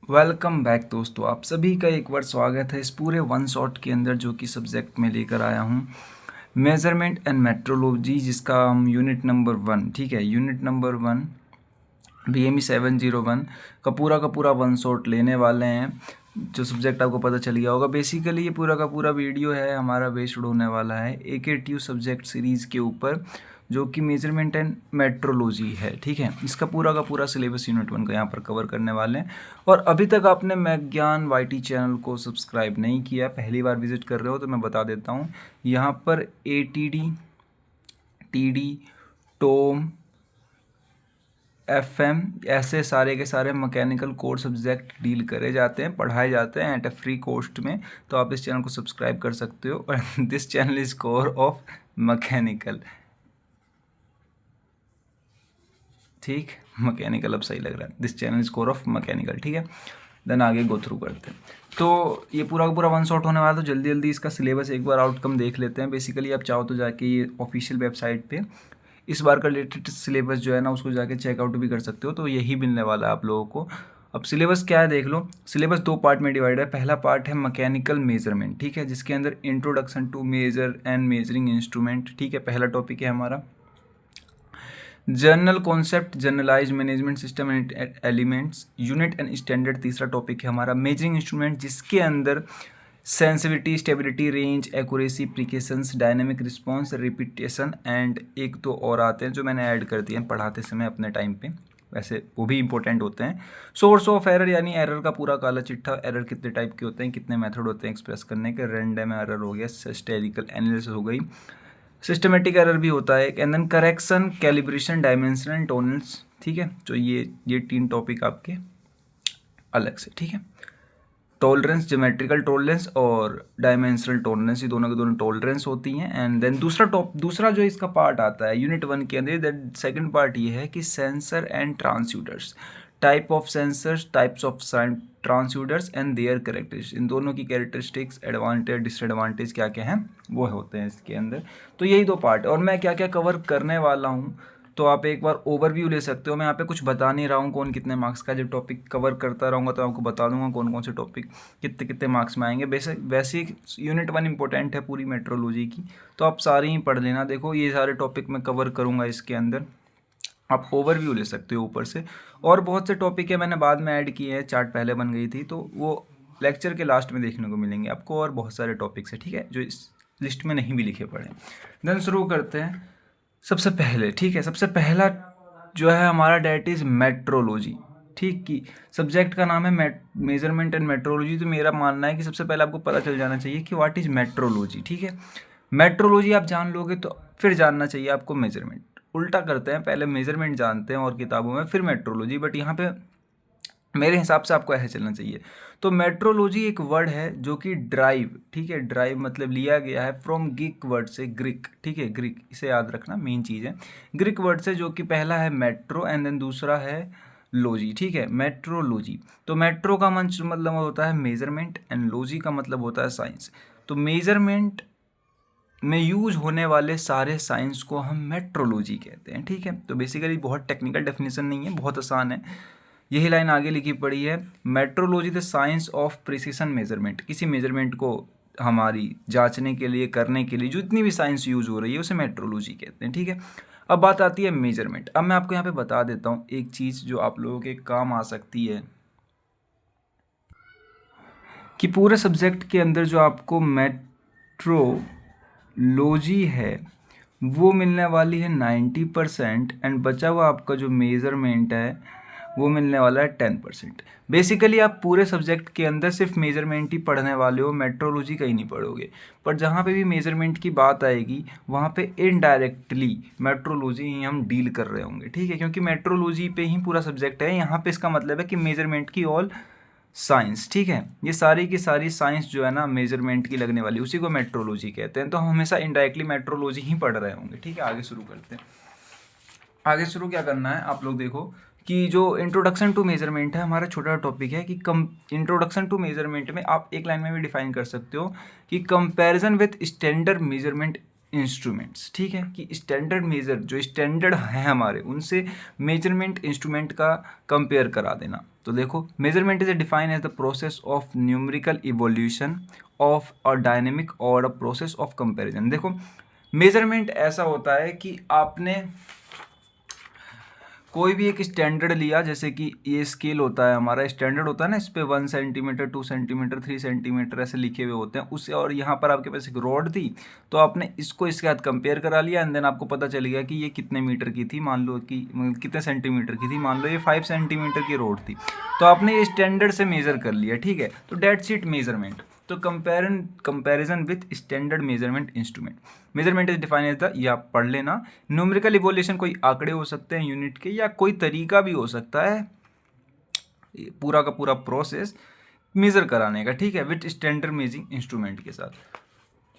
Welcome back दोस्तों, आप सभी का एक बार स्वागत है इस पूरे वन शॉट के अंदर जो कि सब्जेक्ट में लेकर आया हूँ मेज़रमेंट एंड मेट्रोलॉजी, जिसका हम यूनिट नंबर 1, ठीक है, यूनिट नंबर 1 BME 701 का पूरा वन शॉट लेने वाले हैं। जो सब्जेक्ट आपको पता चल गया होगा, बेसिकली ये पूरा का पूरा वीडियो है हमारा बेस्ड होने वाला है AKTU सब्जेक्ट सीरीज़ के ऊपर, जो कि मेजरमेंट एंड मेट्रोलॉजी है। ठीक है, इसका पूरा का पूरा सिलेबस यूनिट 1 का यहाँ पर कवर करने वाले हैं। और अभी तक आपने मैज्ञान YT चैनल को सब्सक्राइब नहीं किया, पहली बार विजिट कर रहे हो तो मैं बता देता हूँ, यहाँ पर ATD, TD, टोम, FM ऐसे सारे के सारे मैकेनिकल कोर सब्जेक्ट डील करे जाते हैं, पढ़ाए जाते हैं एट अ फ्री कॉस्ट में। तो आप इस चैनल को सब्सक्राइब कर सकते हो। और this channel is core of mechanical, ठीक, मैकेनिकल अब सही लग रहा है, this channel is core of mechanical. ठीक है, देन आगे गो थ्रू करते हैं। तो ये पूरा का पूरा वन शॉट होने वाला, तो जल्दी जल्दी इसका सिलेबस एक बार आउटकम देख लेते हैं। बेसिकली आप चाहो तो जाके ये ऑफिशियल वेबसाइट पे इस बार का रिलेटेड सिलेबस जो है ना, उसको जाके चेकआउट भी कर सकते हो, तो यही मिलने वाला है आप लोगों को। अब सिलेबस क्या है देख लो। सिलेबस 2 पार्ट में डिवाइड है। पहला पार्ट है मैकेनिकल मेजरमेंट, ठीक है, जिसके अंदर introduction to measure and measuring instrument, ठीक है, पहला टॉपिक है हमारा। General concept, generalize management system and elements, unit and standard, तीसरा टॉपिक है हमारा मेजरिंग इंस्ट्रूमेंट, जिसके अंदर sensitivity, stability, range, accuracy, precautions, dynamic response, repetition and एक तो और आते हैं जो मैंने ऐड कर दिए हैं पढ़ाते समय अपने टाइम पे, वैसे वो भी इंपॉर्टेंट होते हैं। सोर्स ऑफ एरर, यानी एरर का पूरा काला चिट्ठा, एरर कितने टाइप के होते हैं, कितने मेथड होते हैं एक्सप्रेस करने के, रैंडम एरर हो गया, स्टैटिस्टिकल एनालिसिस हो गई, सिस्टमेटिक एरर भी होता है, and then correction, calibration, dimension and tolerance. ठीक है, तो ये 3 टॉपिक आपके अलग से, ठीक है। टॉलरेंस, ज्योमेट्रिकल टॉलरेंस और डायमेंशनल टॉलरेंस, ये दोनों की दोनों टॉलरेंस होती हैं। एंड देन दूसरा जो इसका पार्ट आता है यूनिट 1 के अंदर, दैट सेकंड पार्ट ये है कि sensor and transducers, type of sensors, types of transducers and their characteristics, इन दोनों की कैरेक्टरिस्टिक्स, एडवांटेज, डिसएडवांटेज क्या क्या हैं वो होते हैं इसके अंदर। तो यही 2 पार्ट, और मैं क्या क्या कवर करने वाला हूँ तो आप एक बार ओवरव्यू ले सकते हो। मैं यहाँ पे कुछ बता नहीं रहा हूँ कौन कितने मार्क्स का, जब टॉपिक कवर करता रहूँगा तो आपको बता दूंगा कौन कौन से टॉपिक कितने कितने मार्क्स में आएंगे। वैसे यूनिट 1 इंपॉर्टेंट है पूरी मेट्रोलॉजी की, तो आप सारे ही पढ़ लेना। देखो ये सारे टॉपिक मैं कवर करूँगा इसके अंदर, आप ओवरव्यू ले सकते हो ऊपर से। और बहुत से टॉपिक है मैंने बाद में ऐड किए हैं, चार्ट पहले बन गई थी, तो वो लेक्चर के लास्ट में देखने को मिलेंगे आपको। और बहुत सारे टॉपिक्स है, ठीक है, जो इस लिस्ट में नहीं भी लिखे पड़े। देन शुरू करते हैं सबसे पहले, ठीक है। सबसे पहला जो है हमारा डेट इज़ मेट्रोलॉजी, ठीक, की सब्जेक्ट का नाम है मेजरमेंट एंड मेट्रोलॉजी। तो मेरा मानना है कि सबसे पहले आपको पता चल जाना चाहिए कि व्हाट इज़ मेट्रोलॉजी, ठीक है। मेट्रोलॉजी आप जान लोगे तो फिर जानना चाहिए आपको मेजरमेंट। उल्टा करते हैं, पहले मेजरमेंट जानते हैं और किताबों में, फिर मेट्रोलॉजी, बट यहाँ पे मेरे हिसाब से आपको ऐसे चलना चाहिए। तो मेट्रोलॉजी एक वर्ड है जो कि ड्राइव, ठीक है, ड्राइव मतलब लिया गया है फ्रॉम ग्रीक वर्ड से, ग्रीक, ठीक है, ग्रीक, इसे याद रखना, मेन चीज़ है ग्रीक वर्ड से, जो कि पहला है मेट्रो एंड देन दूसरा है लॉजी, ठीक है, मेट्रोलॉजी। तो मेट्रो का मतलब होता है मेजरमेंट एंड लॉजी का मतलब होता है साइंस। तो मेजरमेंट में यूज होने वाले सारे साइंस को हम मेट्रोलॉजी कहते हैं, ठीक है। तो बेसिकली बहुत टेक्निकल डेफिनेशन नहीं है, बहुत आसान है। यही लाइन आगे लिखी पड़ी है, metrology the science of precision measurement, किसी मेजरमेंट को हमारी जांचने के लिए, करने के लिए जो इतनी भी साइंस यूज हो रही है उसे मेट्रोलॉजी कहते हैं, ठीक है। अब बात आती है मेजरमेंट। अब मैं आपको यहाँ पे बता देता हूँ एक चीज़ जो आप लोगों के काम आ सकती है, कि पूरे सब्जेक्ट के अंदर जो आपको मेट्रोलॉजी है वो मिलने वाली है 90%, एंड बचा हुआ आपका जो मेज़रमेंट है वो मिलने वाला है 10%। बेसिकली आप पूरे सब्जेक्ट के अंदर सिर्फ मेजरमेंट ही पढ़ने वाले हो, मेट्रोलॉजी कहीं नहीं पढ़ोगे। पर जहाँ पे भी मेजरमेंट की बात आएगी वहाँ पे इनडायरेक्टली मेट्रोलॉजी ही हम डील कर रहे होंगे, ठीक है, क्योंकि मेट्रोलॉजी पे ही पूरा सब्जेक्ट है। यहाँ पे इसका मतलब है कि मेजरमेंट की ऑल साइंस, ठीक है, ये सारी की सारी साइंस जो है ना मेजरमेंट की लगने वाली, उसी को मेट्रोलॉजी कहते हैं। तो हम हमेशा इनडायरेक्टली मेट्रोलॉजी ही पढ़ रहे होंगे, ठीक है। आगे शुरू करते हैं। आगे शुरू क्या करना है, आप लोग देखो कि जो इंट्रोडक्शन टू मेजरमेंट है हमारा छोटा टॉपिक है, कि इंट्रोडक्शन टू मेजरमेंट में आप एक लाइन में भी डिफाइन कर सकते हो कि comparison with standard measurement instruments, ठीक है, कि स्टैंडर्ड मेजर जो स्टैंडर्ड है हमारे उनसे मेजरमेंट इंस्ट्रूमेंट का कंपेयर करा देना। तो देखो, measurement is define as the process of numerical evolution of a dynamic और अ प्रोसेस ऑफ कंपैरिजन। देखो, मेजरमेंट ऐसा होता है कि आपने कोई भी एक स्टैंडर्ड लिया, जैसे कि ये स्केल होता है हमारा, स्टैंडर्ड होता है ना, इस पे 1 सेंटीमीटर 2 सेंटीमीटर 3 सेंटीमीटर ऐसे लिखे हुए होते हैं उससे, और यहाँ पर आपके पास एक रॉड थी, तो आपने इसको इसके साथ कंपेयर करा लिया एंड देन आपको पता चल गया कि ये कितने मीटर की थी, मान लो कि कितने सेंटीमीटर की थी, मान लो ये 5 सेंटीमीटर की रॉड थी, तो आपने ये स्टैंडर्ड से मेजर कर लिया, ठीक है, तो डेट्स इट मेजरमेंट। तो comparison with standard measurement instrument. Measurement is define as the, या पढ़ लेना, न्यूमेरिकल इवोल्यूशन कोई आंकड़े हो सकते हैं यूनिट के, या कोई तरीका भी हो सकता है पूरा का पूरा प्रोसेस मेजर कराने का, ठीक है, विथ स्टैंडर्ड मेजरिंग इंस्ट्रूमेंट के साथ।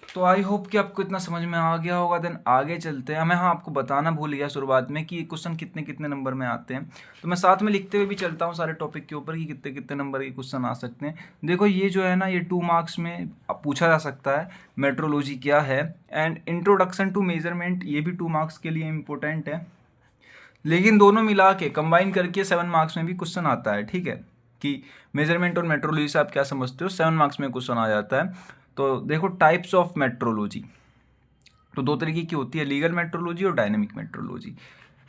तो आई होप कि आपको इतना समझ में आ गया होगा। देन आगे चलते हैं। मैं हाँ आपको बताना भूल गया शुरुआत में कि ये क्वेश्चन कितने कितने नंबर में आते हैं, तो मैं साथ में लिखते हुए भी चलता हूँ सारे टॉपिक के ऊपर कि कितने कितने नंबर के क्वेश्चन आ सकते हैं। देखो, ये जो है ना, ये 2 मार्क्स में पूछा जा सकता है मेट्रोलॉजी क्या है, एंड इंट्रोडक्शन टू मेजरमेंट, ये भी 2 मार्क्स के लिए इम्पोर्टेंट है, लेकिन दोनों मिला के कंबाइन करके 7 मार्क्स में भी क्वेश्चन आता है, ठीक है, कि मेजरमेंट और मेट्रोलॉजी से आप क्या समझते हो, 7 मार्क्स में क्वेश्चन आ जाता है। तो देखो, टाइप्स ऑफ मेट्रोलॉजी तो 2 तरीके की होती है, लीगल मेट्रोलॉजी और डायनेमिक मेट्रोलॉजी।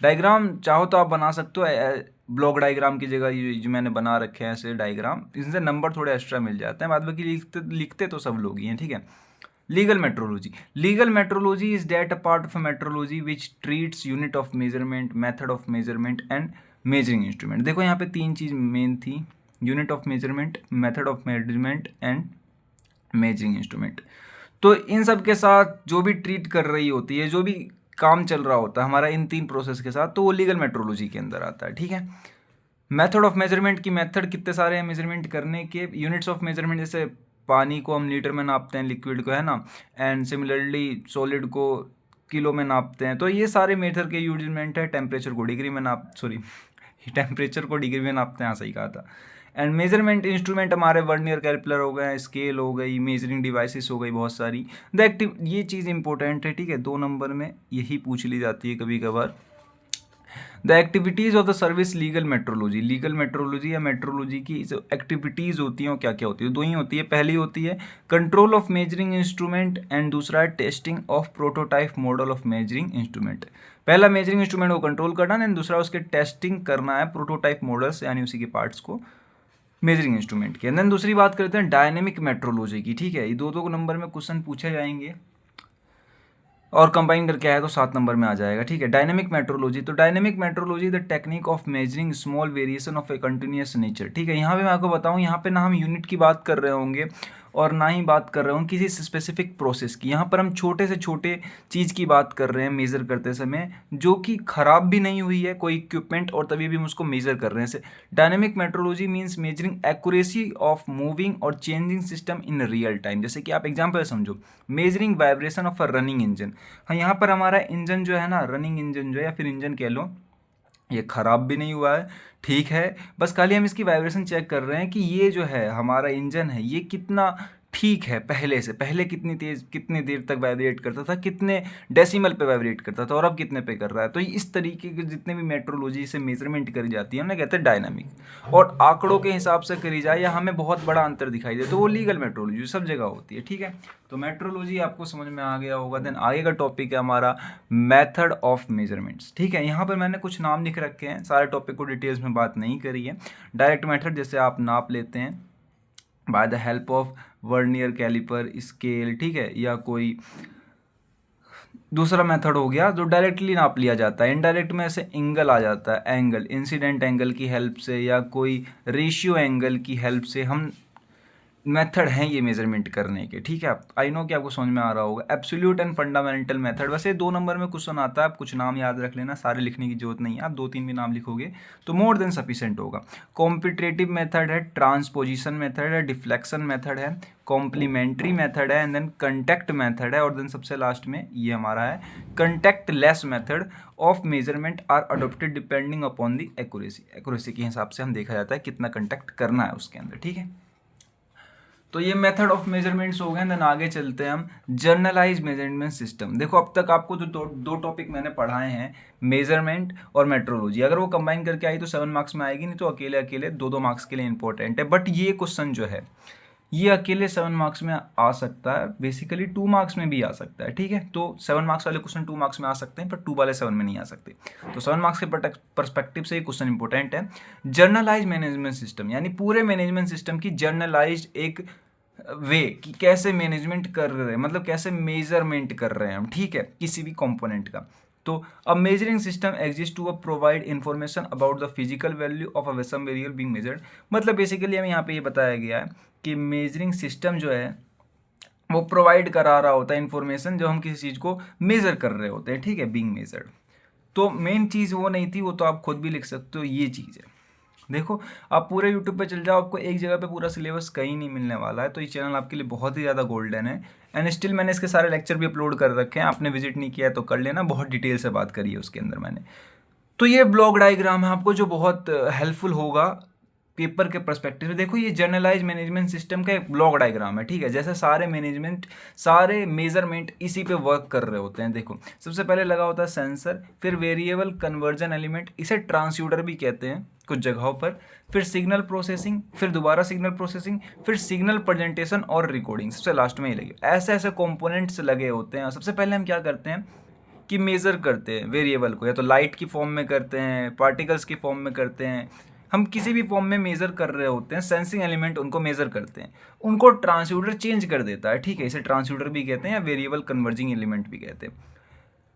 डायग्राम चाहो तो आप बना सकते हो, ब्लॉक डायग्राम की जगह ये जो मैंने बना रखे हैं ऐसे डायग्राम, इनसे नंबर थोड़े एक्स्ट्रा मिल जाते हैं, बाद बाकी लिखते तो सब लोग ही हैं, ठीक है। Legal metrology is that a part of a metrology which treats unit of measurement, method of measurement and measuring instrument. देखो, यहाँ पे 3 चीज मेन थी, unit of measurement, method of measurement and measuring instrument. तो इन सब के साथ जो भी ट्रीट कर रही होती है, जो भी काम चल रहा होता है हमारा इन 3 प्रोसेस के साथ, तो वो लीगल मेट्रोलॉजी के अंदर आता है, ठीक है। मेथड ऑफ मेजरमेंट की मेथड कितने सारे हैं मेजरमेंट करने के, यूनिट्स ऑफ मेजरमेंट जैसे पानी को हम लीटर में नापते हैं, लिक्विड को, है ना, एंड सिमिलरली सॉलिड को किलो में नापते हैं, तो ये सारे मेथड के यूजमेंट है। टेम्परेचर को डिग्री में टेम्परेचर को डिग्री में नापते हैं, हाँ सही कहा था। एंड मेजरमेंट इंस्ट्रूमेंट हमारे वर्नियर कैलिपर हो गए, स्केल हो गई, मेजरिंग डिवाइसेस हो गई बहुत सारी। ये चीज़ इंपॉर्टेंट है, ठीक है, 2 नंबर में यही पूछ ली जाती है कभी कभार। The activities of the service legal metrology या मेट्रोलॉजी की जो एक्टिविटीज़ होती हैं वो क्या क्या होती है, 2 ही होती है। पहली होती है control of measuring instrument and दूसरा है testing of prototype model of measuring instrument. पहला मेजरिंग इंस्ट्रूमेंट को कंट्रोल करना एंड दूसरा उसके टेस्टिंग करना है प्रोटोटाइप मॉडल्स यानी उसी के पार्ट्स को मेजरिंग इंस्ट्रूमेंट के। देन दूसरी बात करते हैं डायनेमिक मेट्रोलॉजी की, ठीक है, ये 2 नंबर में क्वेश्चन पूछे जाएंगे और कंबाइन करके आया तो 7 नंबर में आ जाएगा, ठीक है। डायनेमिक मेट्रोलॉजी, तो dynamic metrology the technique of measuring small variation of A continuous nature, ठीक है। यहाँ पे मैं आपको बताऊँ, यहाँ पे ना हम यूनिट की बात कर रहे होंगे और ना ही बात कर रहे होंगे किसी स्पेसिफिक प्रोसेस की, यहाँ पर हम छोटे से छोटे चीज़ की बात कर रहे हैं मेज़र करते समय, जो कि ख़राब भी नहीं हुई है कोई इक्विपमेंट, और तभी भी हम उसको मेज़र कर रहे हैं। Dynamic metrology means measuring accuracy of moving और changing system in real time. जैसे कि आप एग्जाम्पल समझो, measuring vibration of a running engine. हाँ, यहाँ पर हमारा इंजन जो है ना, रनिंग इंजन जो है या फिर इंजन कह लो, ये ख़राब भी नहीं हुआ है, ठीक है, बस खाली हम इसकी वाइब्रेशन चेक कर रहे हैं कि ये जो है हमारा इंजन है ये कितना ठीक है पहले कितनी तेज कितनी देर तक वाइब्रेट करता था, कितने डेसिमल पे वाइब्रेट करता था और अब कितने पे कर रहा है। तो इस तरीके के जितने भी मेट्रोलॉजी से मेजरमेंट करी जाती है उन्हें कहते हैं डायनामिक, और आंकड़ों के हिसाब से करी जाए या हमें बहुत बड़ा अंतर दिखाई दे तो वो लीगल मेट्रोलॉजी सब जगह होती है, ठीक है। तो मेट्रोलॉजी आपको समझ में आ गया होगा। देन आगे का टॉपिक है हमारा मेथड ऑफ मेजरमेंट्स, ठीक है। यहाँ पर मैंने कुछ नाम लिख रखे हैं, सारे टॉपिक को डिटेल्स में बात नहीं करी है। डायरेक्ट मेथड, जैसे आप नाप लेते हैं by the help of vernier caliper, scale, ठीक है, या कोई दूसरा मेथड हो गया जो डायरेक्टली नाप लिया जाता है। इनडायरेक्ट में ऐसे एंगल आ जाता है, एंगल, इंसिडेंट एंगल की हेल्प से या कोई रेशियो एंगल की हेल्प से हम मेथड हैं ये मेजरमेंट करने के, ठीक है। आई नो कि आपको समझ में आ रहा होगा। एब्सोल्यूट एंड फंडामेंटल मेथड, वैसे 2 नंबर में क्वेश्चन आता है, आप कुछ नाम याद रख लेना, सारे लिखने की जरूरत नहीं है, आप 2-3 भी नाम लिखोगे तो मोर देन सफिशिएंट होगा। कॉम्पिटेटिव मेथड है, ट्रांसपोजिशन मेथड है, डिफ्लेक्शन मेथड है, कॉम्प्लीमेंट्री मेथड है, एंड देन कंटेक्ट मेथड है, और देन सबसे लास्ट में ये हमारा है contactless method of measurement are adopted depending upon the accuracy. Accuracy के हिसाब से हम देखा जाता है कितना कंटेक्ट करना है उसके अंदर, ठीक है। तो ये मेथड ऑफ मेजरमेंट्स हो गए। देन आगे चलते हैं हम जर्नलाइज मेजरमेंट सिस्टम। देखो अब तक आपको जो दो टॉपिक मैंने पढ़ाए हैं, मेजरमेंट और मेट्रोलॉजी, अगर वो कंबाइन करके आई तो 7 मार्क्स में आएगी, नहीं तो अकेले अकेले 2-2 मार्क्स के लिए इंपॉर्टेंट है। बट ये क्वेश्चन जो है ये अकेले 7 मार्क्स में आ सकता है, बेसिकली 2 मार्क्स में भी आ सकता है, ठीक है। तो 7 मार्क्स वाले क्वेश्चन 2 मार्क्स में आ सकते हैं, पर 2 वाले 7 में नहीं आ सकते। तो 7 मार्क्स के परस्पेक्टिव से ये क्वेश्चन इंपॉर्टेंट है। जर्नलाइज मैनेजमेंट सिस्टम, यानी पूरे मैनेजमेंट सिस्टम की जर्नलाइज एक वे कि कैसे मैनेजमेंट कर रहे हैं, मतलब कैसे मेजरमेंट कर रहे हैं हम, ठीक है, किसी भी कंपोनेंट का। तो a measuring system exist to provide information about the physical value of a some variable being measured. मतलब बेसिकली हमें यहाँ पे ये बताया गया है कि मेजरिंग सिस्टम जो है वो प्रोवाइड करा रहा होता है इन्फॉर्मेशन जो हम किसी चीज़ को मेज़र कर रहे होते हैं, ठीक है, बीइंग मेजर्ड। तो मेन चीज़ वो नहीं थी, वो तो आप खुद भी लिख सकते हो, ये चीज़ है। देखो आप पूरे यूट्यूब पे चल जाओ, आपको एक जगह पे पूरा सिलेबस कहीं नहीं मिलने वाला है। तो ये चैनल आपके लिए बहुत ही ज़्यादा गोल्डन है। एंड स्टिल मैंने इसके सारे लेक्चर भी अपलोड कर रखे हैं, आपने विजिट नहीं किया है तो कर लेना, बहुत डिटेल से बात करी है उसके अंदर मैंने। तो ये ब्लॉक डायग्राम है आपको जो बहुत हेल्पफुल होगा पेपर के पर्सपेक्टिव से। देखो ये जर्नलाइज मैनेजमेंट सिस्टम का एक ब्लॉक डायग्राम है, ठीक है, जैसे सारे मेजरमेंट इसी पे वर्क कर रहे होते हैं। देखो सबसे पहले लगा होता है सेंसर, फिर वेरिएबल कन्वर्जन एलिमेंट, इसे ट्रांसड्यूसर भी कहते हैं कुछ जगहों पर, फिर सिग्नल प्रोसेसिंग, फिर दोबारा सिग्नल प्रोसेसिंग, फिर सिग्नल प्रेजेंटेशन और रिकॉर्डिंग, सबसे लास्ट में ही लगे। ऐसे ऐसे कंपोनेंट्स लगे होते हैं। सबसे पहले हम क्या करते हैं कि मेज़र करते हैं वेरिएबल को, या तो लाइट की फॉर्म में करते हैं, पार्टिकल्स की फॉर्म में करते हैं, हम किसी भी फॉर्म में मेज़र कर रहे होते हैं। सेंसिंग एलिमेंट उनको मेज़र करते हैं, उनको ट्रांसड्यूसर चेंज कर देता है, ठीक है, इसे ट्रांसड्यूसर भी कहते हैं या वेरिएबल कन्वर्जिंग एलिमेंट भी कहते हैं।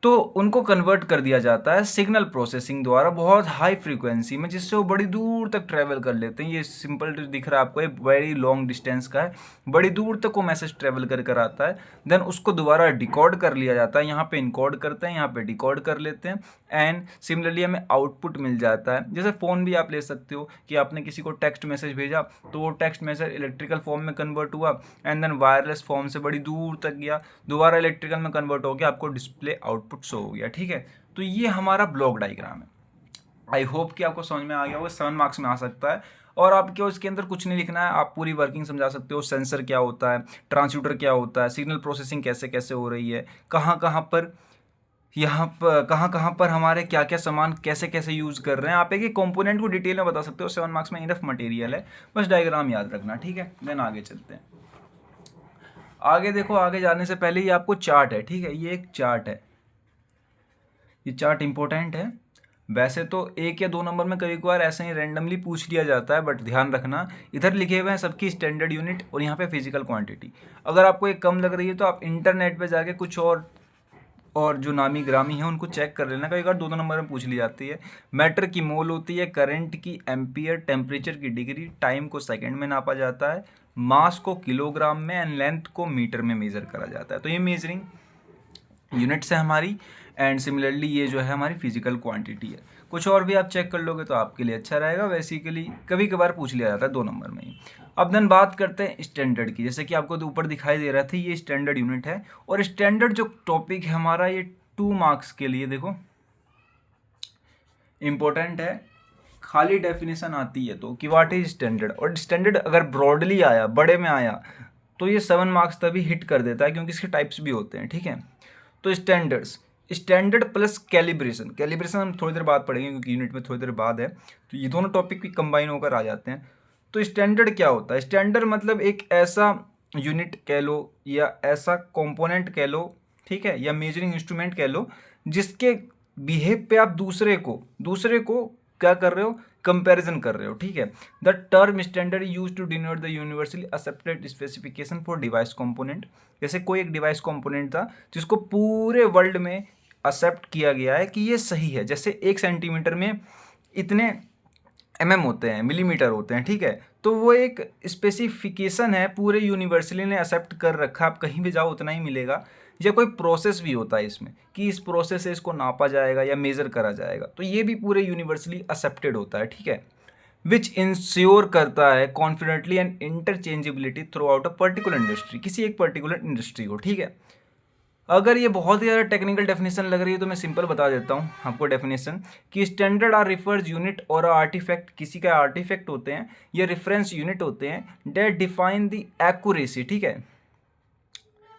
तो उनको कन्वर्ट कर दिया जाता है सिग्नल प्रोसेसिंग द्वारा बहुत हाई फ्रीक्वेंसी में, जिससे वो बड़ी दूर तक ट्रैवल कर लेते हैं। ये सिंपल दिख रहा है आपको, एक वेरी लॉन्ग डिस्टेंस का है, बड़ी दूर तक वो मैसेज ट्रैवल कर कर आता है। देन उसको दोबारा डिकोड कर लिया जाता है, यहाँ पे इनकोड करते हैं, यहाँ पे डिकोड कर लेते हैं, एंड सिमिलरली हमें आउटपुट मिल जाता है। जैसे फ़ोन भी आप ले सकते हो कि आपने किसी को टेक्स्ट मैसेज भेजा, तो वो टेक्स्ट मैसेज इलेक्ट्रिकल फॉर्म में कन्वर्ट हुआ, एंड देन वायरलेस फॉर्म से बड़ी दूर तक गया, दोबारा इलेक्ट्रिकल में कन्वर्ट हो गया, आपको डिस्प्ले आउटपुट शो हो गया, ठीक है। तो ये हमारा ब्लॉक डायग्राम है। आई होप कि आपको समझ में आ गया होगा। 7 मार्क्स में आ सकता है, और आपको इसके अंदर कुछ नहीं लिखना है, आप पूरी वर्किंग समझा सकते हो। सेंसर क्या होता है, ट्रांसड्यूसर क्या होता है, सिग्नल प्रोसेसिंग कैसे कैसे हो रही है, कहाँ कहाँ पर, यहाँ पर कहाँ कहाँ पर हमारे क्या क्या सामान कैसे कैसे यूज़ कर रहे हैं। आप एक कंपोनेंट को डिटेल में बता सकते हो। 7 मार्क्स में इनफ मटेरियल है, बस डायग्राम याद रखना, ठीक है। देन आगे चलते हैं। आगे देखो, आगे जाने से पहले ये आपको चार्ट है, ठीक है, ये एक चार्ट है, ये चार्ट इंपॉर्टेंट है। वैसे तो 1 या 2 नंबर में कभी कभार ऐसे ही रैंडमली पूछ लिया जाता है, बट ध्यान रखना इधर लिखे हुए हैं सबकी स्टैंडर्ड यूनिट और यहाँ पे फिजिकल क्वांटिटी। अगर आपको एक कम लग रही है तो आप इंटरनेट पे जाके कुछ और जो नामी ग्रामी है उनको चेक कर लेना, कई बार 2-2 नंबर में पूछ ली जाती है। मैटर की मोल होती है, करंट की एम्पियर, टेम्परेचर की डिग्री, टाइम को सेकंड में नापा जाता है, मास को किलोग्राम में, एंड लेंथ को मीटर में मेज़र करा जाता है। तो ये मेजरिंग यूनिट्स है हमारी, एंड सिमिलरली ये जो है हमारी फिजिकल क्वांटिटी है। कुछ और भी आप चेक कर लोगे तो आपके लिए अच्छा रहेगा। बेसिकली कभी कभार पूछ लिया जाता है 2 नंबर में ही। अब देन बात करते हैं स्टैंडर्ड की। जैसे कि आपको तो ऊपर दिखाई दे रहा था, ये स्टैंडर्ड यूनिट है, और स्टैंडर्ड जो टॉपिक है हमारा ये 2 मार्क्स के लिए देखो इम्पोर्टेंट है। खाली डेफिनेशन आती है तो कि व्हाट इज स्टैंडर्ड, और स्टैंडर्ड अगर ब्रॉडली आया, बड़े में आया, तो ये 7 मार्क्स तभी हिट कर देता है, क्योंकि इसके टाइप्स भी होते हैं, ठीक है। तो स्टैंडर्ड प्लस कैलिब्रेशन, कैलिब्रेशन हम थोड़ी देर बाद पढ़ेंगे क्योंकि यूनिट में थोड़ी देर बाद है, तो ये दोनों टॉपिक भी कंबाइन होकर आ जाते हैं। तो स्टैंडर्ड क्या होता है? स्टैंडर्ड मतलब एक ऐसा यूनिट कह लो या ऐसा कंपोनेंट कह लो, ठीक है, या मेजरिंग इंस्ट्रूमेंट कह लो, जिसके बिहेव पे आप दूसरे को क्या कर रहे हो, कंपैरिजन कर रहे हो, ठीक है। The term standard use to denote the universally accepted specification for device component. जैसे कोई एक डिवाइस कंपोनेंट था जिसको पूरे वर्ल्ड में एक्सेप्ट किया गया है कि ये सही है। जैसे 1 सेंटीमीटर में इतने होते हैं, मिलीमीटर होते हैं, ठीक है। तो वो एक स्पेसिफिकेशन है, पूरे यूनिवर्सली ने एक्सेप्ट कर रखा, आप कहीं भी जाओ उतना ही मिलेगा। या कोई प्रोसेस भी होता है इसमें कि इस प्रोसेस से इसको नापा जाएगा या मेज़र करा जाएगा, तो ये भी पूरे यूनिवर्सली एक्सेप्टेड होता है, ठीक है। विच इंश्योर करता है confidently and interchangeability through out a particular industry, किसी एक पर्टिकुलर इंडस्ट्री को, ठीक है। अगर ये बहुत ही ज़्यादा टेक्निकल डेफिनेशन लग रही है तो मैं सिंपल बता देता हूँ आपको डेफिनेशन कि स्टैंडर्ड आर रिफर्स यूनिट और आर्टिफैक्ट, किसी का आर्टिफैक्ट होते हैं, ये रेफरेंस यूनिट होते हैं डेट डिफाइन द एक्यूरेसी, ठीक है,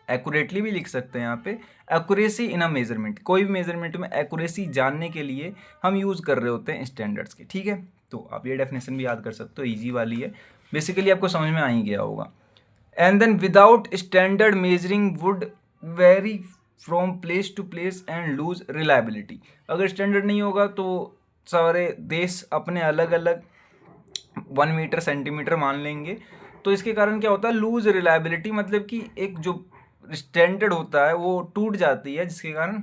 एक्यूरेटली भी लिख सकते हैं यहाँ पे, एक्यूरेसी इन अ मेजरमेंट, कोई भी मेजरमेंट में एक्यूरेसी जानने के लिए हम यूज़ कर रहे होते हैं स्टैंडर्ड्स के, ठीक है। तो आप ये डेफिनेशन भी याद कर सकते हो, ईजी वाली है, बेसिकली आपको समझ में आ ही गया होगा। And then without standard measuring would vary from place to place and lose reliability, अगर स्टैंडर्ड नहीं होगा तो सारे देश अपने अलग अलग 1 मीटर सेंटीमीटर मान लेंगे, तो इसके कारण क्या होता है, लूज रिलायबिलिटी, मतलब कि एक जो स्टैंडर्ड होता है वो टूट जाती है, जिसके कारण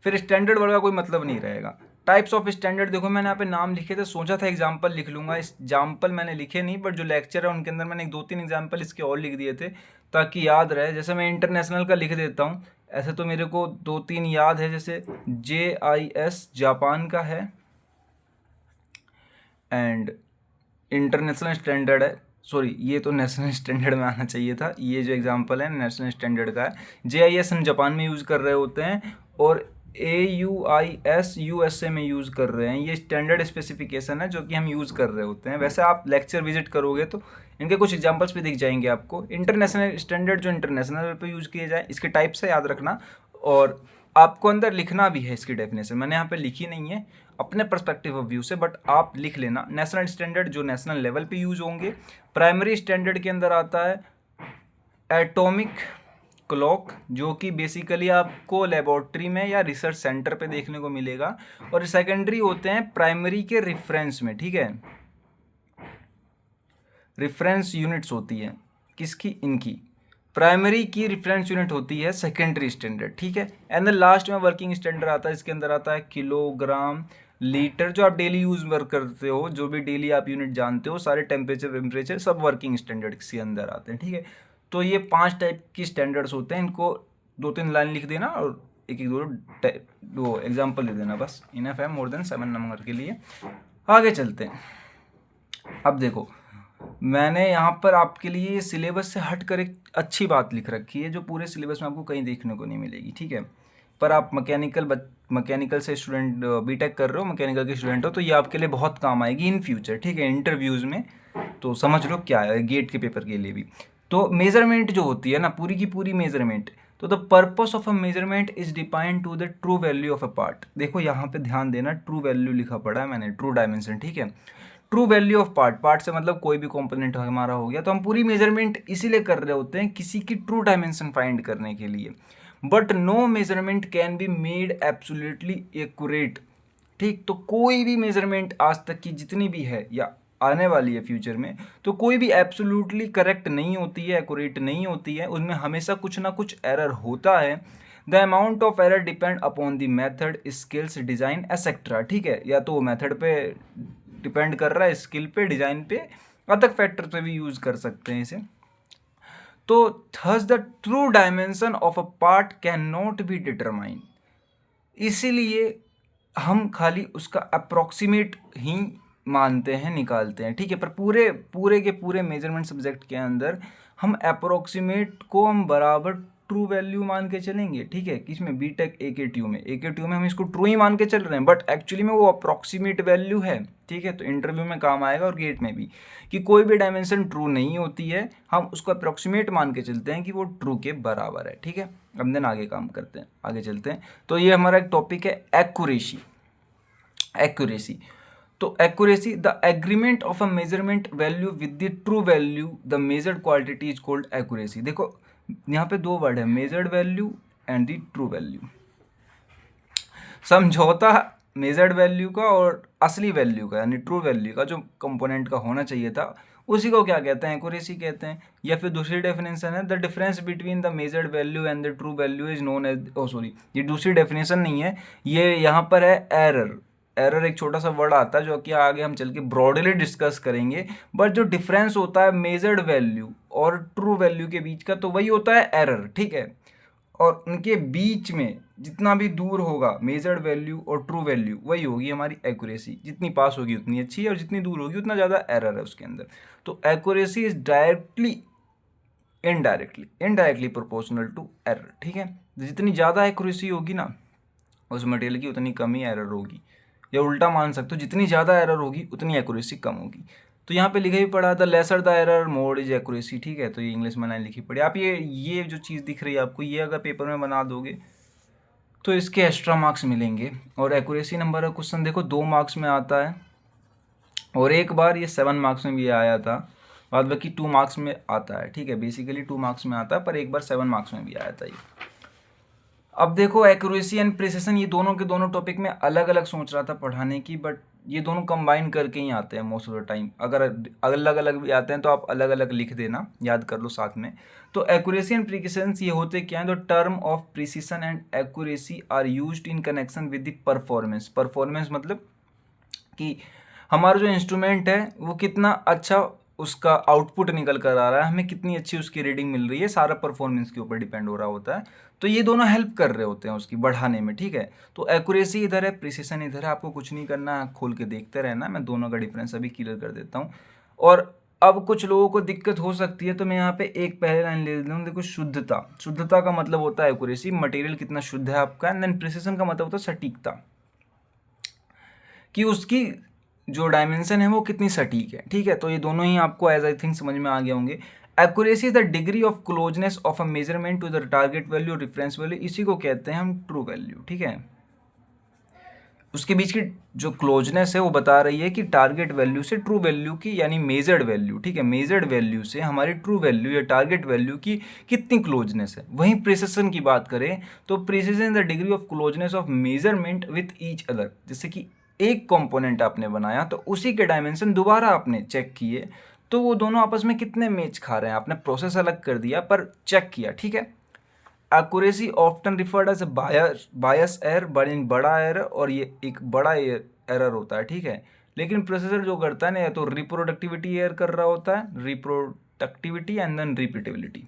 फिर स्टैंडर्ड वर्ड का कोई मतलब नहीं रहेगा। टाइप्स ऑफ स्टैंडर्ड देखो, मैंने यहाँ पे नाम लिखे थे, सोचा था एग्जाम्पल लिख लूँगा, एग्जाम्पल मैंने लिखे नहीं, बट जो लेक्चर है उनके अंदर मैंने 2-3 एग्जाम्पल इसके और लिख दिए थे ताकि याद रहे। जैसे मैं इंटरनेशनल का लिख देता हूँ, ऐसे तो मेरे को 2-3 याद है, जैसे JIS जापान का है, एंड इंटरनेशनल स्टैंडर्ड है, सॉरी ये तो नेशनल स्टैंडर्ड में आना चाहिए था, ये जो एग्जांपल है नेशनल स्टैंडर्ड का है। JIS हम जापान में यूज़ कर रहे होते हैं और AUIS USA में यूज़ कर रहे हैं, ये स्टैंडर्ड स्पेसिफिकेशन है जो कि हम यूज़ कर रहे होते हैं। वैसे आप लेक्चर विजिट करोगे तो इनके कुछ एग्जांपल्स भी दिख जाएंगे आपको। इंटरनेशनल स्टैंडर्ड जो इंटरनेशनल लेवल पे यूज़ किए जाए, इसके टाइप से याद रखना, और आपको अंदर लिखना भी है इसकी डेफिनेशन, मैंने यहाँ पे लिखी नहीं है अपने पर्सपेक्टिव ऑफ व्यू से, बट आप लिख लेना। नेशनल स्टैंडर्ड जो नेशनल लेवल पे यूज़ होंगे। प्राइमरी स्टैंडर्ड के अंदर आता है एटॉमिक क्लॉक, जो कि बेसिकली आपको लेबोरेटरी में या रिसर्च सेंटर पे देखने को मिलेगा, और सेकेंडरी होते हैं प्राइमरी के रेफरेंस में, ठीक है, रेफरेंस यूनिट्स होती है किसकी, इनकी प्राइमरी की रेफरेंस यूनिट होती है सेकेंडरी स्टैंडर्ड, ठीक है। एंड देन लास्ट में वर्किंग स्टैंडर्ड आता है, इसके अंदर आता है किलोग्राम, लीटर, जो आप डेली यूज वर्क करते हो, जो भी डेली आप यूनिट जानते हो, सारे टेम्परेचर सब वर्किंग स्टैंडर्ड के अंदर आते हैं, ठीक है। तो ये 5 टाइप की स्टैंडर्ड्स होते हैं, इनको 2-3 लाइन लिख देना और एक दो एग्जाम्पल लिख देना, बस इनफ है, मोर देन 7 नंबर के लिए। आगे चलते हैं। अब देखो, मैंने यहाँ पर आपके लिए सिलेबस से हट कर एक अच्छी बात लिख रखी है जो पूरे सिलेबस में आपको कहीं देखने को नहीं मिलेगी, ठीक है। पर आप मैकेनिकल से स्टूडेंट, बीटेक कर रहे हो, मैकेनिकल के स्टूडेंट हो, तो ये आपके लिए बहुत काम आएगी इन फ्यूचर, ठीक है, इंटरव्यूज़ में। तो समझ लो क्या है, गेट के पेपर के लिए भी। तो मेजरमेंट जो होती है ना, पूरी की पूरी मेजरमेंट, तो the purpose of a measurement is defined to the true value of a part. देखो यहाँ पे ध्यान देना, ट्रू वैल्यू लिखा पड़ा है मैंने, ट्रू डायमेंशन, ठीक है। True value of part, part से मतलब कोई भी कंपोनेंट हमारा हो गया, तो हम पूरी मेजरमेंट इसीलिए कर रहे होते हैं किसी की ट्रू डायमेंशन फाइंड करने के लिए। But no measurement can be made absolutely accurate, ठीक। तो कोई भी मेजरमेंट आज तक की जितनी भी है या आने वाली है फ्यूचर में, तो कोई भी एब्सोल्युटली करेक्ट नहीं होती है, एक्यूरेट नहीं होती है, उसमें हमेशा कुछ ना कुछ एरर होता है। The amount of error depend upon the method, skills, design etcetera, ठीक है। या तो वो मेथड पे डिपेंड कर रहा है, स्किल पे, डिज़ाइन पे, अदर फैक्टर पे भी यूज़ कर सकते हैं इसे। तो thus the true dimension of a part can not be determine, इसीलिए हम खाली उसका अप्रॉक्सीमेट ही मानते हैं, निकालते हैं, ठीक है। पर पूरे पूरे के पूरे मेजरमेंट सब्जेक्ट के अंदर हम अप्रॉक्सीमेट को हम बराबर ट्रू वैल्यू मान के चलेंगे, ठीक है। किसमें, बीटेक AKTU में, AKTU में हम इसको ट्रू ही मान के चल रहे हैं, बट एक्चुअली में वो अप्रॉक्सीमेट वैल्यू है, ठीक है। तो इंटरव्यू में काम आएगा और गेट में भी, कि कोई भी डायमेंशन ट्रू नहीं होती है, हम उसको अप्रॉक्सीमेट मान के चलते हैं कि वो ट्रू के बराबर है, ठीक है। अब देन आगे काम करते हैं, आगे चलते हैं। तो ये हमारा एक टॉपिक है एक्यूरेसी। एक्यूरेसी, तो accuracy, the agreement of a measurement value with the true value, the measured quantity is called accuracy. देखो यहाँ पे 2 वर्ड है, measured value and the true value. समझौता मेजर्ड वैल्यू का और असली वैल्यू का, यानी ट्रू वैल्यू का जो कंपोनेंट का होना चाहिए था, उसी को क्या कहते हैं, एक्यूरेसी कहते हैं। या फिर दूसरी डेफिनेशन है, the difference between the measured value and the true value is known as, oh sorry ये दूसरी डेफिनेशन नहीं है, ये यहाँ पर है एरर। एरर एक छोटा सा वर्ड आता है जो कि आगे हम चल के ब्रॉडली डिस्कस करेंगे, बट जो डिफरेंस होता है मेजर्ड वैल्यू और ट्रू वैल्यू के बीच का, तो वही होता है एरर, ठीक है। और उनके बीच में जितना भी दूर होगा मेजर्ड वैल्यू और ट्रू वैल्यू, वही होगी हमारी एक्यूरेसी। जितनी पास होगी उतनी अच्छी है, और जितनी दूर होगी उतना ज़्यादा एरर है उसके अंदर। तो accuracy is directly indirectly proportional to error, ठीक है। जितनी ज़्यादा एक्यूरेसी होगी ना उस मटेरियल की, उतनी कम ही एरर होगी, या उल्टा मान सकते हो जितनी ज़्यादा एरर होगी उतनी एक्यूरेसी कम होगी। तो यहाँ पे लिखा भी पड़ा था lesser the error more is accuracy, ठीक है। तो ये इंग्लिश में लाइन लिखी पड़ी। आप ये जो चीज़ दिख रही है आपको, ये अगर पेपर में बना दोगे तो इसके एक्स्ट्रा मार्क्स मिलेंगे। और एक्यूरेसी नंबर का क्वेश्चन देखो 2 मार्क्स में आता है, और एक बार ये 7 मार्क्स में भी आया था, बाद बाकी 2 मार्क्स में आता है, ठीक है। बेसिकली 2 मार्क्स में आता है, पर एक बार 7 मार्क्स में भी आया था ये। अब देखो एक्यूरेसी एंड प्रिसिशन, ये दोनों के दोनों टॉपिक में अलग अलग सोच रहा था पढ़ाने की, बट ये दोनों कंबाइन करके ही आते हैं मोस्ट ऑफ द टाइम। अगर अलग अलग भी आते हैं तो आप अलग अलग लिख देना, याद कर लो साथ में। तो एक्यूरेसी एंड प्रिसिशन ये होते क्या हैं? तो term of precision and accuracy are used in connection with the performance. Performance मतलब कि हमारा जो इंस्ट्रूमेंट है वो कितना अच्छा उसका आउटपुट निकल कर आ रहा है, हमें कितनी अच्छी उसकी रीडिंग मिल रही है, सारा परफॉर्मेंस के ऊपर डिपेंड हो रहा होता है। तो ये दोनों हेल्प कर रहे होते हैं उसकी बढ़ाने में, ठीक है। तो एक्यूरेसी इधर है, प्रिसिशन इधर है, आपको कुछ नहीं करना है, खोल के देखते रहना। मैं दोनों का डिफरेंस अभी क्लियर कर देता हूँ। और अब कुछ लोगों को दिक्कत हो सकती है, तो मैं यहाँ पे एक पहले लाइन ले लेता हूँ। देखो शुद्धता का मतलब होता है एक्यूरेसी, मटेरियल कितना शुद्ध है आपका। एंड देन प्रिसिशन का मतलब होता है सटीकता, कि उसकी जो डायमेंशन है वो कितनी सटीक है, ठीक है। तो ये दोनों ही आपको एज आई थिंक समझ में आ गए होंगे। Accuracy is the degree of closeness of a measurement to the target value, reference value, इसी को कहते हैं हम ट्रू वैल्यू, ठीक है। उसके बीच की जो क्लोजनेस है वो बता रही है कि टारगेट वैल्यू से ट्रू वैल्यू की, यानी मेजर्ड वैल्यू, ठीक है, मेजर्ड वैल्यू से हमारी ट्रू वैल्यू या टारगेट वैल्यू की कितनी क्लोजनेस है। वहीं प्रिसिशन की बात करें तो precision the degree of closeness of measurement with each other. जैसे कि एक कंपोनेंट आपने बनाया तो उसी के डायमेंशन दोबारा आपने चेक किए, तो वो दोनों आपस में कितने मैच खा रहे हैं। आपने प्रोसेस अलग कर दिया पर चेक किया, ठीक है। एक्यूरेसी ऑफ्टन रिफर्ड एज बायस एरर, बड़ा एरर, और ये एक बड़ा एरर होता है, ठीक है। लेकिन प्रोसेसर जो करता है ना, या तो रिप्रोडक्टिविटी एरर कर रहा होता है, रिप्रोडक्टिविटी एंड देन रिपीटेबिलिटी,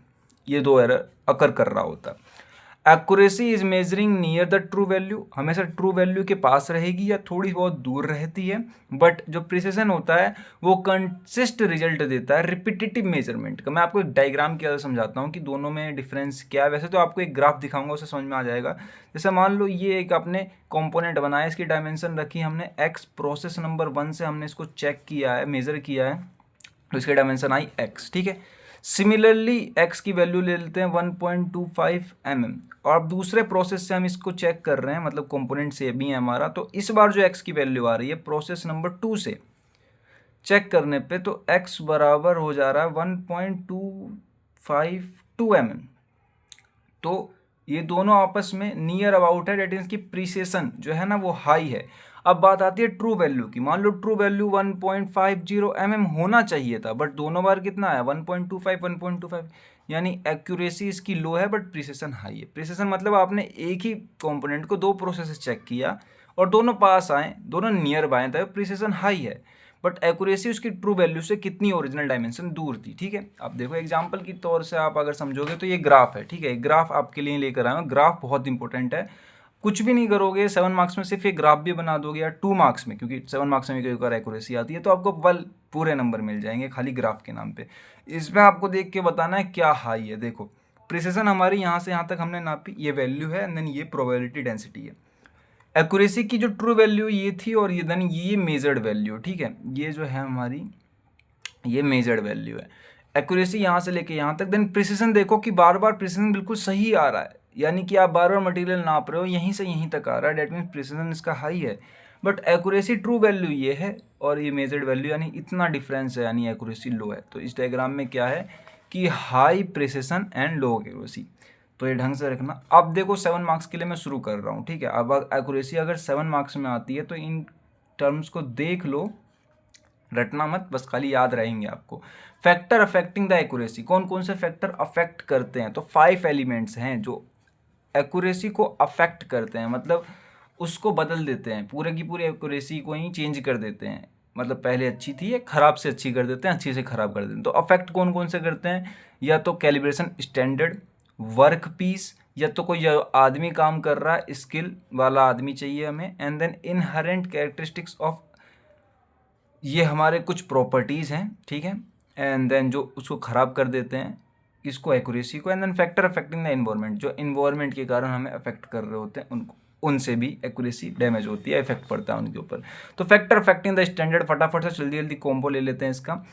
ये 2 एरर अकर कर रहा होता है। Accuracy is measuring near the true value, हमेशा ट्रू वैल्यू के पास रहेगी या थोड़ी बहुत दूर रहती है। बट जो प्रिसिशन होता है वो कंसिस्ट रिजल्ट देता है रिपीटेटिव मेजरमेंट का। मैं आपको एक डायग्राम के अंदर समझाता हूँ कि दोनों में डिफरेंस क्या है। वैसे तो आपको एक ग्राफ दिखाऊंगा, उससे समझ में आ जाएगा। जैसे मान लो ये एक आपने कंपोनेंट बनाया, इसकी डायमेंशन रखी हमने x, प्रोसेस नंबर 1 से हमने इसको चेक किया है, मेजर किया है, तो इसकी डायमेंशन आई x, ठीक है। सिमिलरली x की वैल्यू ले लेते हैं 1.25 mm, और अब दूसरे प्रोसेस से हम इसको चेक कर रहे हैं, मतलब कंपोनेंट से भी है हमारा। तो इस बार जो x की वैल्यू आ रही है प्रोसेस नंबर 2 से चेक करने पे, तो x बराबर हो जा रहा है 1.252 mm। तो ये दोनों आपस में नियर अबाउट है, डेट मीन्स की प्रिसिशन जो है ना वो हाई है। अब बात आती है ट्रू वैल्यू की। मान लो ट्रू वैल्यू 1.50 mm होना चाहिए था, बट दोनों बार कितना आया 1.25 1.25, यानी एक्यूरेसी इसकी लो है बट प्रिसिशन हाई है। प्रिसिशन मतलब आपने एक ही कंपोनेंट को 2 प्रोसेस चेक किया और दोनों पास आए, दोनों नियर बाय, तो प्रिसिशन हाई है, बट एक्यूरेसी उसकी ट्रू वैल्यू से कितनी ओरिजिनल डायमेंशन दूर थी, ठीक है। अब देखो एग्जांपल की तौर से आप अगर समझोगे तो ये ग्राफ है, ठीक है। ग्राफ आपके लिए लेकर आया हूँ, ग्राफ बहुत इंपॉर्टेंट है। कुछ भी नहीं करोगे 7 मार्क्स में सिर्फ ये ग्राफ भी बना दोगे, या 2 मार्क्स में, क्योंकि 7 मार्क्स में कई बार एक्यूरेसी आती है, तो आपको पूरे नंबर मिल जाएंगे खाली ग्राफ के नाम पे। इसमें आपको देख के बताना है क्या हाई है। देखो प्रिसिशन हमारी यहाँ से यहाँ तक हमने नापी, ये वैल्यू है, एंड देन ये प्रोबेबिलिटी डेंसिटी है। एक्यूरेसी की जो ट्रू वैल्यू ये थी, और ये देन ये मेजर्ड वैल्यू, ठीक है। ये जो है हमारी ये मेजर्ड वैल्यू है। एक्यूरेसी यहाँ से लेके यहाँ तक। देन प्रिसिशन देखो कि बार बार प्रिसिशन बिल्कुल सही आ रहा है, यानी कि आप बार बार मटेरियल नाप रहे हो, यहीं से यहीं तक आ रहा है, डेट मीन्स प्रिसिशन इसका हाई है। बट एक्यूरेसी ट्रू वैल्यू ये है और ये मेजर्ड वैल्यू, यानी इतना डिफरेंस है, यानी एक्यूरेसी लो है। तो इस डायग्राम में क्या है कि high precision and low accuracy, तो ये ढंग से रखना। अब देखो 7 मार्क्स के लिए मैं शुरू कर रहा हूँ, ठीक है। अब एक्यूरेसी अगर 7 मार्क्स में आती है तो इन टर्म्स को देख लो, रटना मत, बस खाली याद रहेंगे आपको। फैक्टर अफेक्टिंग द एक्यूरेसी, कौन कौन से फैक्टर अफेक्ट करते हैं? तो 5 एलिमेंट्स हैं जो एक्यूरेसी को अफेक्ट करते हैं, मतलब उसको बदल देते हैं, पूरे की पूरी एक्यूरेसी को ही चेंज कर देते हैं। मतलब पहले अच्छी थी ये खराब से अच्छी कर देते हैं, अच्छी से खराब कर देते हैं। तो अफेक्ट कौन कौन से करते हैं? या तो कैलिब्रेशन स्टैंडर्ड, वर्क पीस, या तो कोई जो आदमी काम कर रहा है स्किल वाला आदमी चाहिए हमें, and then inherent characteristics of, ये हमारे कुछ प्रॉपर्टीज़ हैं, ठीक है। एंड देन जो उसको ख़राब कर देते हैं, किसको, एक्यूरेसी को। And then factor affecting the environment, जो इन्वायरमेंट के कारण हमें अफेक्ट कर रहे होते हैं उनको, उनसे भी एक्यूरेसी डैमेज होती है, इफेक्ट पड़ता है उनके ऊपर। तो फैक्टर अफेक्टिंग द स्टैंडर्ड, फटाफट से जल्दी जल्दी कॉम्बो ले लेते हैं इसका।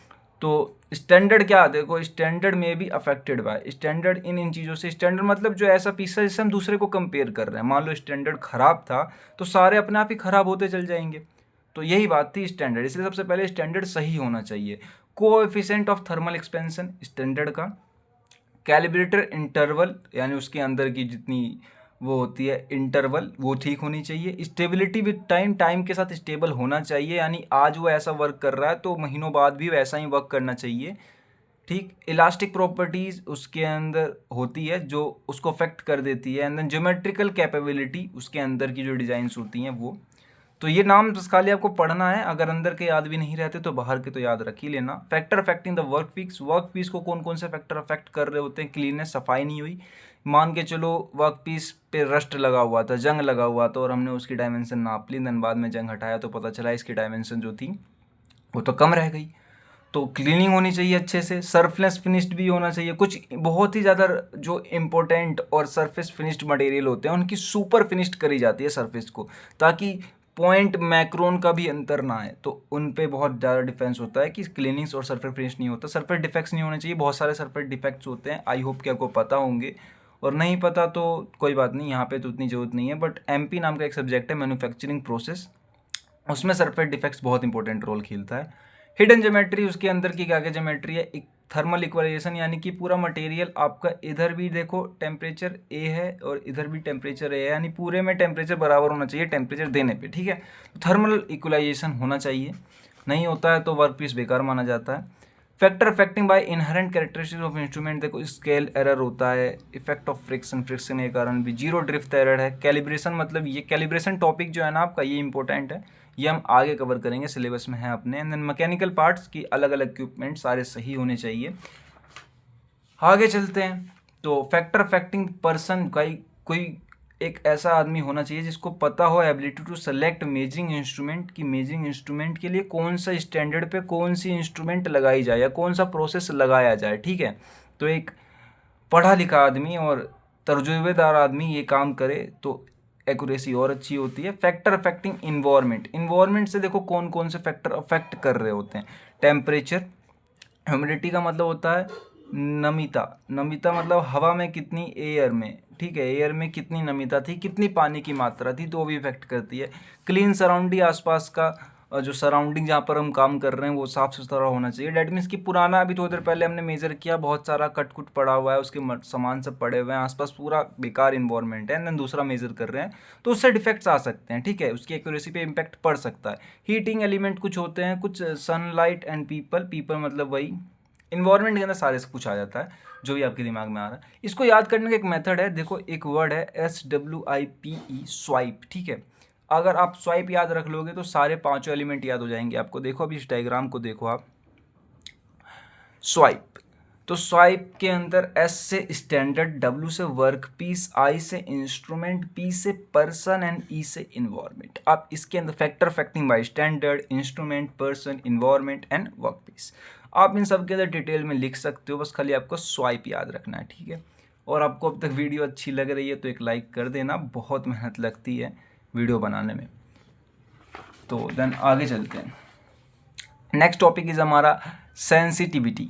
तो स्टैंडर्ड क्या, देखो स्टैंडर्ड में भी अफेक्टेड बाय स्टैंडर्ड, इन चीज़ों से। स्टैंडर्ड मतलब जो ऐसा पीस है जिससे हम दूसरे को कंपेयर कर रहे हैं। मान लो स्टैंडर्ड खराब था तो सारे अपने आप ही खराब होते चल जाएंगे। तो यही बात थी स्टैंडर्ड, इसलिए सबसे पहले स्टैंडर्ड सही होना चाहिए। Coefficient of thermal expansion standard का, कैलिब्रेटर इंटरवल यानी उसके अंदर की जितनी वो होती है इंटरवल वो ठीक होनी चाहिए। स्टेबिलिटी विद टाइम, टाइम के साथ स्टेबल होना चाहिए, यानी आज वो ऐसा वर्क कर रहा है तो महीनों बाद भी वैसा ही वर्क करना चाहिए। ठीक, इलास्टिक प्रॉपर्टीज़ उसके अंदर होती है जो उसको अफेक्ट कर देती है। एंड देन ज्योमेट्रिकल कैपेबिलिटी, उसके अंदर की जो डिज़ाइंस होती हैं वो। तो ये नाम बस खाली आपको पढ़ना है, अगर अंदर के याद भी नहीं रहते तो बाहर के तो याद रख ही लेना। Factor affecting the work piece, work piece को कौन कौन से फैक्टर अफेक्ट कर रहे होते हैं। क्लीननेस, सफाई नहीं हुई, मान के चलो वर्क पीस पे रस्ट लगा हुआ था, जंग लगा हुआ था और हमने उसकी डायमेंशन नाप ली, देन बाद में जंग हटाया तो पता चला इसकी डायमेंशन जो थी वो तो कम रह गई। तो क्लीनिंग होनी चाहिए अच्छे से, सरफेस फिनिश्ड भी होना चाहिए। कुछ बहुत ही ज़्यादा जो इम्पोर्टेंट और सरफेस फिनिश्ड मटेरियल होते हैं उनकी सुपर फिनिश्ड करी जाती है सरफेस को, ताकि पॉइंट मैक्रोन का भी अंतर ना आए। तो उन पे बहुत ज़्यादा डिफरेंस होता है कि क्लीनिंग्स और सरफेस फिनिश नहीं होता। सरफेस डिफेक्ट्स नहीं होने चाहिए, बहुत सारे सरफेस डिफेक्ट्स होते हैं, आई होप कि आपको पता होंगे, और नहीं पता तो कोई बात नहीं, यहाँ पे तो उतनी ज़रूरत नहीं है। बट एमपी नाम का एक सब्जेक्ट है, मैन्युफैक्चरिंग प्रोसेस, उसमें सरफेस डिफेक्ट्स बहुत इंपॉर्टेंट रोल खेलता है। हिडन ज्योमेट्री, उसके अंदर की क्या क्या ज्योमेट्री है, एक थर्मल इक्वलाइजेशन, यानी कि पूरा मटेरियल आपका इधर भी देखो टेम्परेचर ए है और इधर भी टेम्परेचर ए है, यानी पूरे में टेम्परेचर बराबर होना चाहिए टेम्परेचर देने पे, ठीक है। तो थर्मल इक्वलाइजेशन होना चाहिए, नहीं होता है तो वर्क पीस बेकार माना जाता है। Factor affecting by inherent characteristics of instrument, देखो स्केल एरर होता है, इफेक्ट ऑफ फ्रिक्शन, फ्रिक्शन के कारण भी, जीरो ड्रिफ्ट एरर है। कैलिब्रेशन, मतलब ये कैलिब्रेशन टॉपिक जो है ना आपका, ये इंपॉर्टेंट है, ये हम आगे कवर करेंगे, सिलेबस में है अपने। एंड देन मैकेनिकल पार्ट्स की अलग अलग इक्विपमेंट सारे सही होने चाहिए। आगे चलते हैं। तो फैक्टर अफेक्टिंग पर्सन, कोई एक ऐसा आदमी होना चाहिए जिसको पता हो ability to select measuring instrument, की मेजरिंग इंस्ट्रूमेंट के लिए कौन सा स्टैंडर्ड पे कौन सी इंस्ट्रूमेंट लगाई जाए या कौन सा प्रोसेस लगाया जाए, ठीक है। तो एक पढ़ा लिखा आदमी और तजुर्बेदार आदमी ये काम करे तो एक्यूरेसी और अच्छी होती है। फैक्टर अफेक्टिंग इन्वायरमेंट, इन्वायरमेंट से देखो कौन कौन से फैक्टर अफेक्ट कर रहे होते हैं। टेम्परेचर, ह्यूमिडिटी का मतलब होता है नमीता, नमीता मतलब हवा में कितनी, एयर में, ठीक है, एयर में कितनी नमीता थी, कितनी पानी की मात्रा थी, तो वो भी इफेक्ट करती है। क्लीन सराउंडिंग, आसपास का जो सराउंडिंग जहाँ पर हम काम कर रहे हैं वो साफ़ सुथरा होना चाहिए। डेट मीन्स कि पुराना, अभी थोड़ी देर पहले हमने मेजर किया, बहुत सारा कट कुट पड़ा हुआ है, उसके सामान सब पड़े हुए हैं आसपास, पूरा बेकार इन्वायरमेंट है, एंड दूसरा मेजर कर रहे हैं तो उससे डिफेक्ट्स आ सकते हैं, ठीक है, उसकी एक्यूरेसी पे इम्पैक्ट पड़ सकता है। हीटिंग एलिमेंट कुछ होते हैं, कुछ सनलाइट एंड पीपल, पीपल मतलब वही इन्वायरमेंट के अंदर सारे से कुछ आ जाता है जो भी आपके दिमाग में आ रहा है। इसको याद करने का एक मेथड है, देखो एक वर्ड है SWIPE, स्वाइप, ठीक है। अगर आप स्वाइप याद रख लोगे तो सारे पांचों एलिमेंट याद हो जाएंगे आपको। देखो अभी इस डायग्राम को देखो आप, स्वाइप, तो स्वाइप के अंदर S से स्टैंडर्ड, W से वर्क पीस, I से इंस्ट्रूमेंट, P से पर्सन एंड E से इन्वायरमेंट। आप इसके अंदर factor affecting by standard, instrument, person, environment and work piece, आप इन सब के अंदर डिटेल में लिख सकते हो, बस खाली आपको स्वाइप याद रखना है, ठीक है। और आपको अब तक वीडियो अच्छी लग रही है तो एक लाइक कर देना, बहुत मेहनत लगती है वीडियो बनाने में। तो देन आगे चलते हैं। नेक्स्ट टॉपिक इज हमारा सेंसिटिविटी।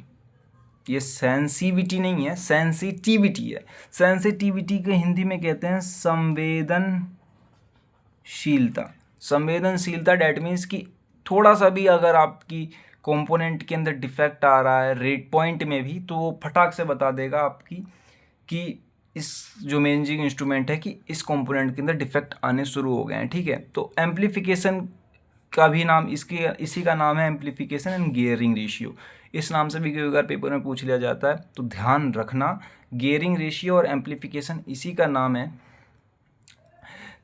ये सेंसिविटी नहीं है, सेंसिटिविटी है। सेंसिटिविटी के हिंदी में कहते हैं संवेदनशीलता। संवेदनशीलता डेट मीन्स कि थोड़ा सा भी अगर आपकी कंपोनेंट के अंदर डिफेक्ट आ रहा है रेट पॉइंट में भी, तो वो फटाक से बता देगा आपकी कि इस जो मेजरिंग इंस्ट्रूमेंट है कि इस कंपोनेंट के अंदर डिफेक्ट आने शुरू हो गए हैं, ठीक है। तो एम्प्लीफिकेशन का भी नाम इसी का नाम है एम्प्लीफिकेशन एंड गियरिंग रेशियो। इस नाम से भी कई बार पेपर में पूछ लिया जाता है, तो ध्यान रखना, गियरिंग रेशियो और एम्प्लीफिकेशन इसी का नाम है।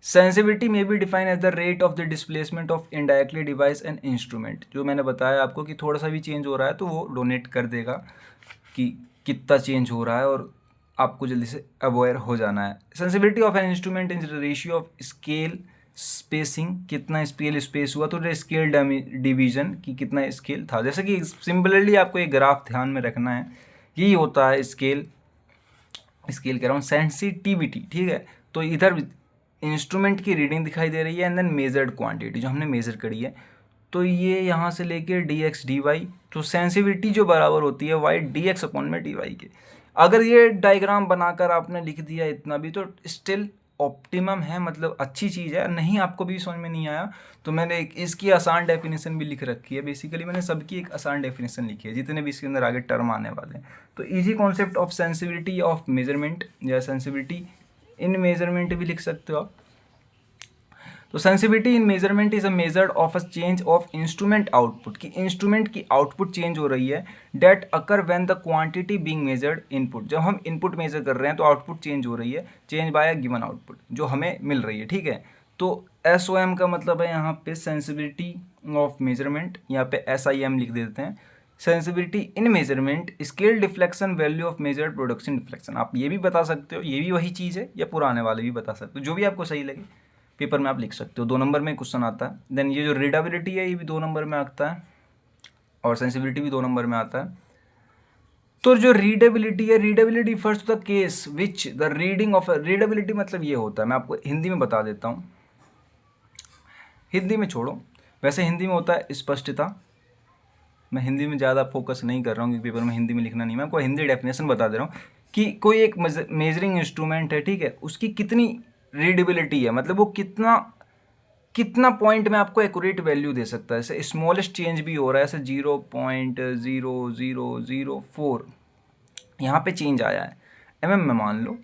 सेंसिटिविटी में भी define as the rate of the displacement of indirectly device and instrument. जो मैंने बताया आपको कि थोड़ा सा भी चेंज हो रहा है तो वो डोनेट कर देगा कि कितना चेंज हो रहा है और आपको जल्दी से अवेयर हो जाना है। Sensitivity of an instrument in ratio of scale spacing, कितना स्केल स्पेस हुआ, तो स्केल डिवीजन की कितना स्केल था। जैसे कि सिंपली आपको एक ग्राफ ध्यान में रखना है यही होता है स्केल कह रहा हूँ सेंसिटिविटी, ठीक है। तो इधर इंस्ट्रूमेंट की रीडिंग दिखाई दे रही है एंड देन मेजर्ड क्वांटिटी जो हमने मेजर करी है, तो ये यहाँ से लेके डी एक्स डी वाई, तो सेंसिटिविटी जो बराबर होती है वाई डी एक्स अपॉन में डी वाई के। अगर ये डायग्राम बनाकर आपने लिख दिया इतना भी तो स्टिल ऑप्टिमम है, मतलब अच्छी चीज़ है। नहीं आपको भी समझ में नहीं आया तो मैंने एक इसकी आसान डेफिनेशन भी लिख रखी है। बेसिकली मैंने सबकी एक आसान डेफिनेशन लिखी है जितने भी इसके अंदर आगे टर्म आने वाले हैं। तो easy concept of sensitivity of measurement या सेंसिटिविटी इन मेजरमेंट भी लिख सकते हो आप। तो sensitivity in measurement is a measured of a change of instrument output, कि इंस्ट्रूमेंट की आउटपुट चेंज हो रही है, that occur when the quantity being measured input, जब हम इनपुट मेजर कर रहे हैं तो आउटपुट चेंज हो रही है, change bye a given output जो हमें मिल रही है, ठीक है। तो SOM का मतलब है यहाँ पे सेंसिटिविटी ऑफ मेजरमेंट, यहाँ पे SIM लिख देते हैं। Sensitivity in measurement scale deflection value of measured production deflection, आप ये भी बता सकते हो, ये भी वही चीज़ है, या पुराने वाले भी बता सकते हो, जो भी आपको सही लगे पेपर में आप लिख सकते हो। 2 नंबर में क्वेश्चन आता है। देन ये जो रीडेबिलिटी है ये भी 2 नंबर में आता है और सेंसिटिविटी भी 2 नंबर में आता है। तो जो रीडेबिलिटी है, readability first the case which the reading of readability मतलब ये होता है, मैं आपको हिंदी में बता देता हूँ, हिंदी में छोड़ो, वैसे हिंदी में होता है स्पष्टता। मैं हिंदी में ज़्यादा फोकस नहीं कर रहा हूँ क्योंकि पेपर में हिंदी में लिखना नहीं, मैं आपको हिंदी डेफिनेशन बता दे रहा हूँ कि कोई एक मेजरिंग इंस्ट्रूमेंट है, ठीक है, उसकी कितनी रीडेबिलिटी है, मतलब वो कितना पॉइंट में आपको एक्यूरेट वैल्यू दे सकता है। जैसे स्मॉलेस्ट चेंज भी हो रहा है, ऐसे 0.0004 यहाँ पे चेंज आया है mm में मान लो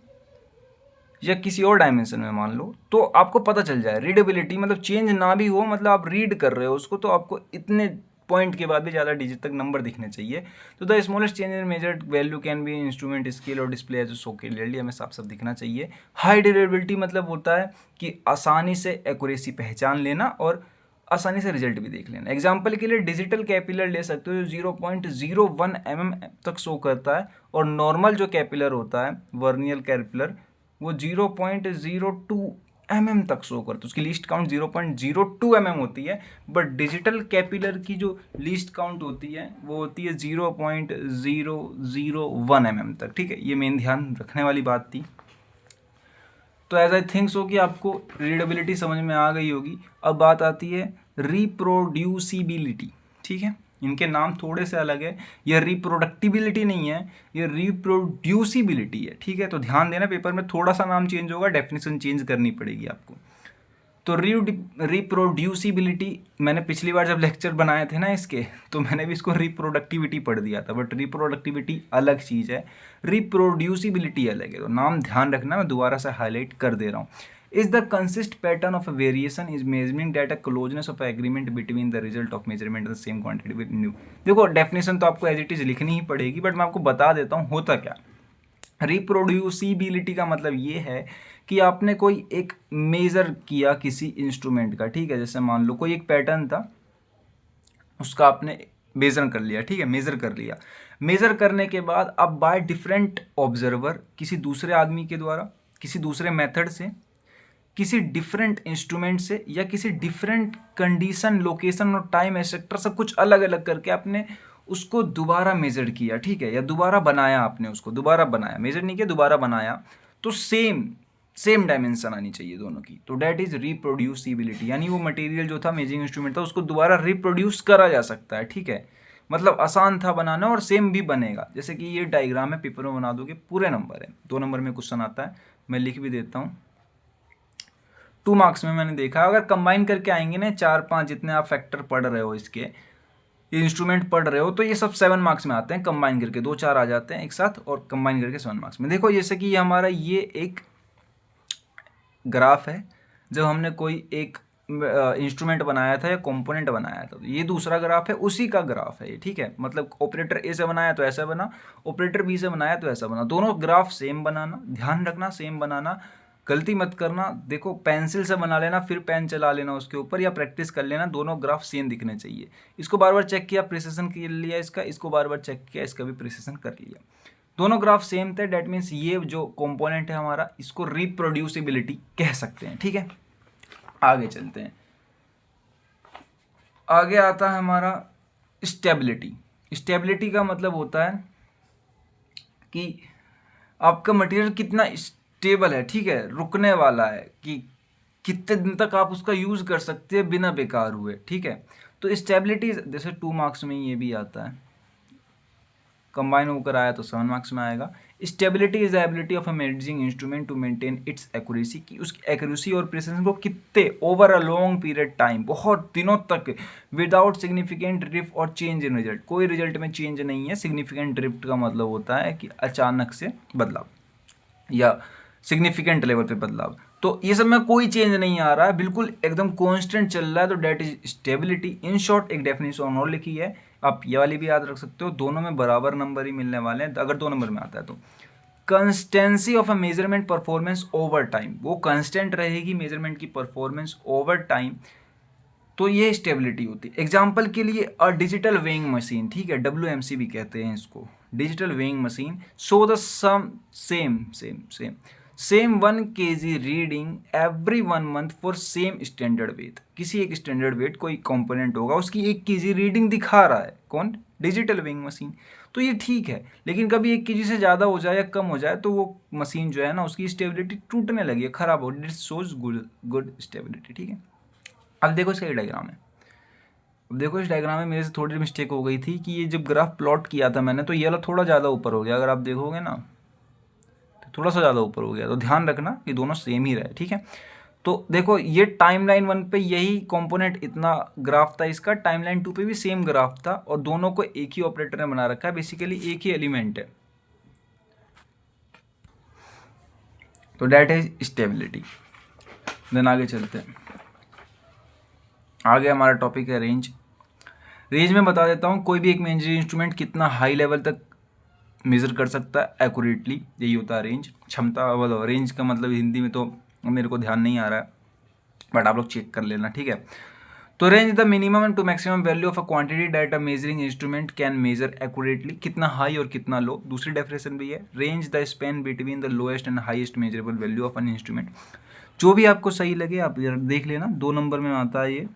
या किसी और डायमेंशन में मान लो, तो आपको पता चल जाए रीडेबिलिटी, मतलब चेंज ना भी हो, मतलब आप रीड कर रहे हो उसको, तो आपको इतने पॉइंट के बाद भी ज़्यादा डिजिट तक नंबर दिखने चाहिए। तो the smallest change in measured value can be instrument scale और डिस्प्ले एज सो क्लियरली, हमें साफ साफ दिखना चाहिए। हाई ड्यूरेबिलिटी मतलब होता है कि आसानी से एक्यूरेसी पहचान लेना और आसानी से रिजल्ट भी देख लेना। एग्जाम्पल के लिए डिजिटल कैपिलर ले सकते हो जो 0.01 mm तक शो करता है, और नॉर्मल जो कैपिलर होता है वर्नियर कैपिलर वो 0.02 mm तक शो करता है, उसकी लीस्ट काउंट 0.02 mm होती है। बट डिजिटल कैपिलर की जो लीस्ट काउंट होती है वो होती है 0.001 mm तक, ठीक है। ये मेन ध्यान रखने वाली बात थी। तो एज आई थिंक सो कि आपको रीडेबिलिटी समझ में आ गई होगी। अब बात आती है रिप्रोड्यूसिबिलिटी, ठीक है, इनके नाम थोड़े से अलग है। यह रिप्रोडक्टिबिलिटी नहीं है, ये रिप्रोड्यूसिबिलिटी है, ठीक है। तो ध्यान देना, पेपर में थोड़ा सा नाम चेंज होगा, डेफिनेशन चेंज करनी पड़ेगी आपको। तो रिप्रोड्यूसिबिलिटी मैंने पिछली बार जब लेक्चर बनाए थे ना इसके, तो मैंने भी इसको रिप्रोडक्टिविटी पढ़ दिया था, बट रिप्रोडक्टिविटी अलग चीज़ है, रिप्रोड्यूसिबिलिटी अलग है। तो नाम ध्यान रखना, मैं दोबारा से हाईलाइट कर दे रहा हूँ। Is the consist pattern of a variation is measuring that a closeness of agreement between the result of measurement the same quantity with new. देखो डेफिनेशन तो आपको एज इट इज लिखनी ही पड़ेगी, बट मैं आपको बता देता हूँ होता क्या। रिप्रोड्यूसिबिलिटी का मतलब ये है कि आपने कोई एक मेज़र किया किसी इंस्ट्रूमेंट का, ठीक है, जैसे मान लो कोई एक पैटर्न था, उसका आपने मेज़र कर लिया, ठीक है, मेज़र कर लिया। मेज़र करने के बाद अब बाय डिफरेंट ऑब्जर्वर, किसी दूसरे आदमी के द्वारा, किसी दूसरे मेथड से, किसी डिफरेंट इंस्ट्रूमेंट से, या किसी डिफरेंट कंडीशन, लोकेशन और टाइम एक्सेट्रा सब कुछ अलग अलग करके आपने उसको दोबारा मेजर किया, ठीक है, या दोबारा बनाया, आपने उसको दोबारा बनाया, मेजर नहीं किया, दोबारा बनाया, तो सेम डायमेंशन आनी चाहिए दोनों की। तो डैट इज रिप्रोड्यूसिबिलिटी, यानी वो मटेरियल जो था मेजरिंग इंस्ट्रूमेंट था उसको दोबारा रिप्रोड्यूस करा जा सकता है, ठीक है। मतलब आसान था बनाना और सेम भी बनेगा। जैसे कि ये डायग्राम है, पेपर में बना दोगे, पूरे नंबर है, 2 नंबर में क्वेश्चन आता है, मैं लिख भी देता हूँ। 2 मार्क्स में मैंने देखा, अगर कंबाइन करके आएंगे ना 4-5 जितने आप फैक्टर पढ़ रहे हो, इसके इंस्ट्रूमेंट पढ़ रहे हो, तो ये सब 7 मार्क्स में आते हैं, कंबाइन करके 2-4 आ जाते हैं एक साथ, और कंबाइन करके 7 मार्क्स में। देखो जैसे कि ये हमारा ये एक ग्राफ है, जब हमने कोई एक इंस्ट्रूमेंट बनाया था या कंपोनेंट बनाया था, तो ये दूसरा ग्राफ है, उसी का ग्राफ है ये, ठीक है। मतलब ऑपरेटर ए से बनाया तो ऐसा बना, ऑपरेटर बी से बनाया तो ऐसा बना, दोनों ग्राफ सेम बनाना, ध्यान रखना सेम बनाना, गलती मत करना। देखो पेंसिल से बना लेना फिर पेन चला लेना उसके ऊपर, या प्रैक्टिस कर लेना, दोनों ग्राफ सेम दिखने चाहिए। इसको बार बार चेक किया, प्रिसिशन कर लिया इसका, इसको बार बार चेक किया, इसका भी प्रिसिशन कर लिया, दोनों ग्राफ सेम थे, डेट मीन्स ये जो कंपोनेंट है हमारा, इसको रिप्रोड्यूसिबिलिटी कह सकते हैं, ठीक है। आगे चलते हैं, आगे आता है हमारा स्टेबिलिटी। स्टेबिलिटी का मतलब होता है कि आपका मटेरियल कितना स्टेबल है, ठीक है, रुकने वाला है, कि कितने दिन तक आप उसका यूज़ कर सकते हैं बिना बेकार हुए, ठीक है। तो स्टेबिलिटी जैसे 2 मार्क्स में ये भी आता है, कंबाइन होकर आया तो 7 मार्क्स में आएगा। Stability is the ability of a measuring instrument to maintain its accuracy, कि उसकी एक्यूरेसी और प्रिसिजन को कितने over a long period time, बहुत दिनों तक, विदाउट सिग्निफिकेंट ड्रिफ्ट और चेंज इन रिजल्ट, कोई रिजल्ट में चेंज नहीं है। सिग्निफिकेंट ड्रिफ्ट का मतलब होता है कि अचानक से बदलाव या सिग्निफिकेंट लेवल पे बदलाव, तो ये सब में कोई चेंज नहीं आ रहा है, बिल्कुल एकदम कांस्टेंट चल रहा है, तो that is stability. In short एक डेफिनेशन और लिखी है, आप ये वाली भी याद रख सकते हो, दोनों में बराबर नंबर ही मिलने वाले हैं अगर 2 नंबर में आता है तो। Consistency of a measurement performance over time, वो कंस्टेंट रहेगी मेजरमेंट की परफॉर्मेंस ओवर टाइम, तो ये स्टेबिलिटी होती है। एग्जाम्पल के लिए अ डिजिटल वेइंग मशीन, ठीक है, WMC भी कहते हैं इसको, digital weighing machine, so the some same 1 kg reading every 1 month for same standard weight, किसी एक स्टैंडर्ड वेट कोई कंपोनेंट होगा उसकी 1 kg रीडिंग दिखा रहा है, कौन, डिजिटल वेइंग मशीन, तो ये ठीक है। लेकिन कभी 1 kg से ज़्यादा हो जाए या कम हो जाए तो वो मशीन जो है ना उसकी स्टेबिलिटी टूटने लगी, खराब हो, दिस शोज गुड स्टेबिलिटी, ठीक है। अब देखो इसका डायग्राम है, अब देखो इस डायग्राम में मेरे से थोड़ी मिस्टेक हो गई थी कि ये जब ग्राफ प्लॉट किया था मैंने तो ये वाला थोड़ा ज़्यादा ऊपर हो गया, अगर आप देखोगे ना तो थोड़ा सा ज़्यादा ऊपर हो गया, तो ध्यान रखना कि दोनों सेम ही रहे, ठीक है। तो देखो ये टाइमलाइन 1 पे यही कंपोनेंट इतना ग्राफ था इसका, टाइमलाइन 2 पे भी सेम ग्राफ था, और दोनों को एक ही ऑपरेटर ने बना रखा है, बेसिकली एक ही एलिमेंट है, तो डेट इज स्टेबिलिटी। देन आगे चलते हैं, आगे हमारा टॉपिक है रेंज। रेंज में बता देता हूँ, कोई भी एक मेजरिंग इंस्ट्रूमेंट कितना हाई लेवल तक मेज़र कर सकता है एक्यूरेटली, यही होता है रेंज। क्षमता बोलो, रेंज का मतलब हिंदी में तो मेरे को ध्यान नहीं आ रहा है, बट आप लोग चेक कर लेना, ठीक है। तो range the minimum to maximum value of a quantity that a measuring instrument can measure accurately, कितना हाई और कितना लो। दूसरी डेफिनेशन भी है, range the span between the lowest and highest measurable value of an instrument. जो भी आपको सही लगे आप देख लेना, 2 नंबर में आता है, ये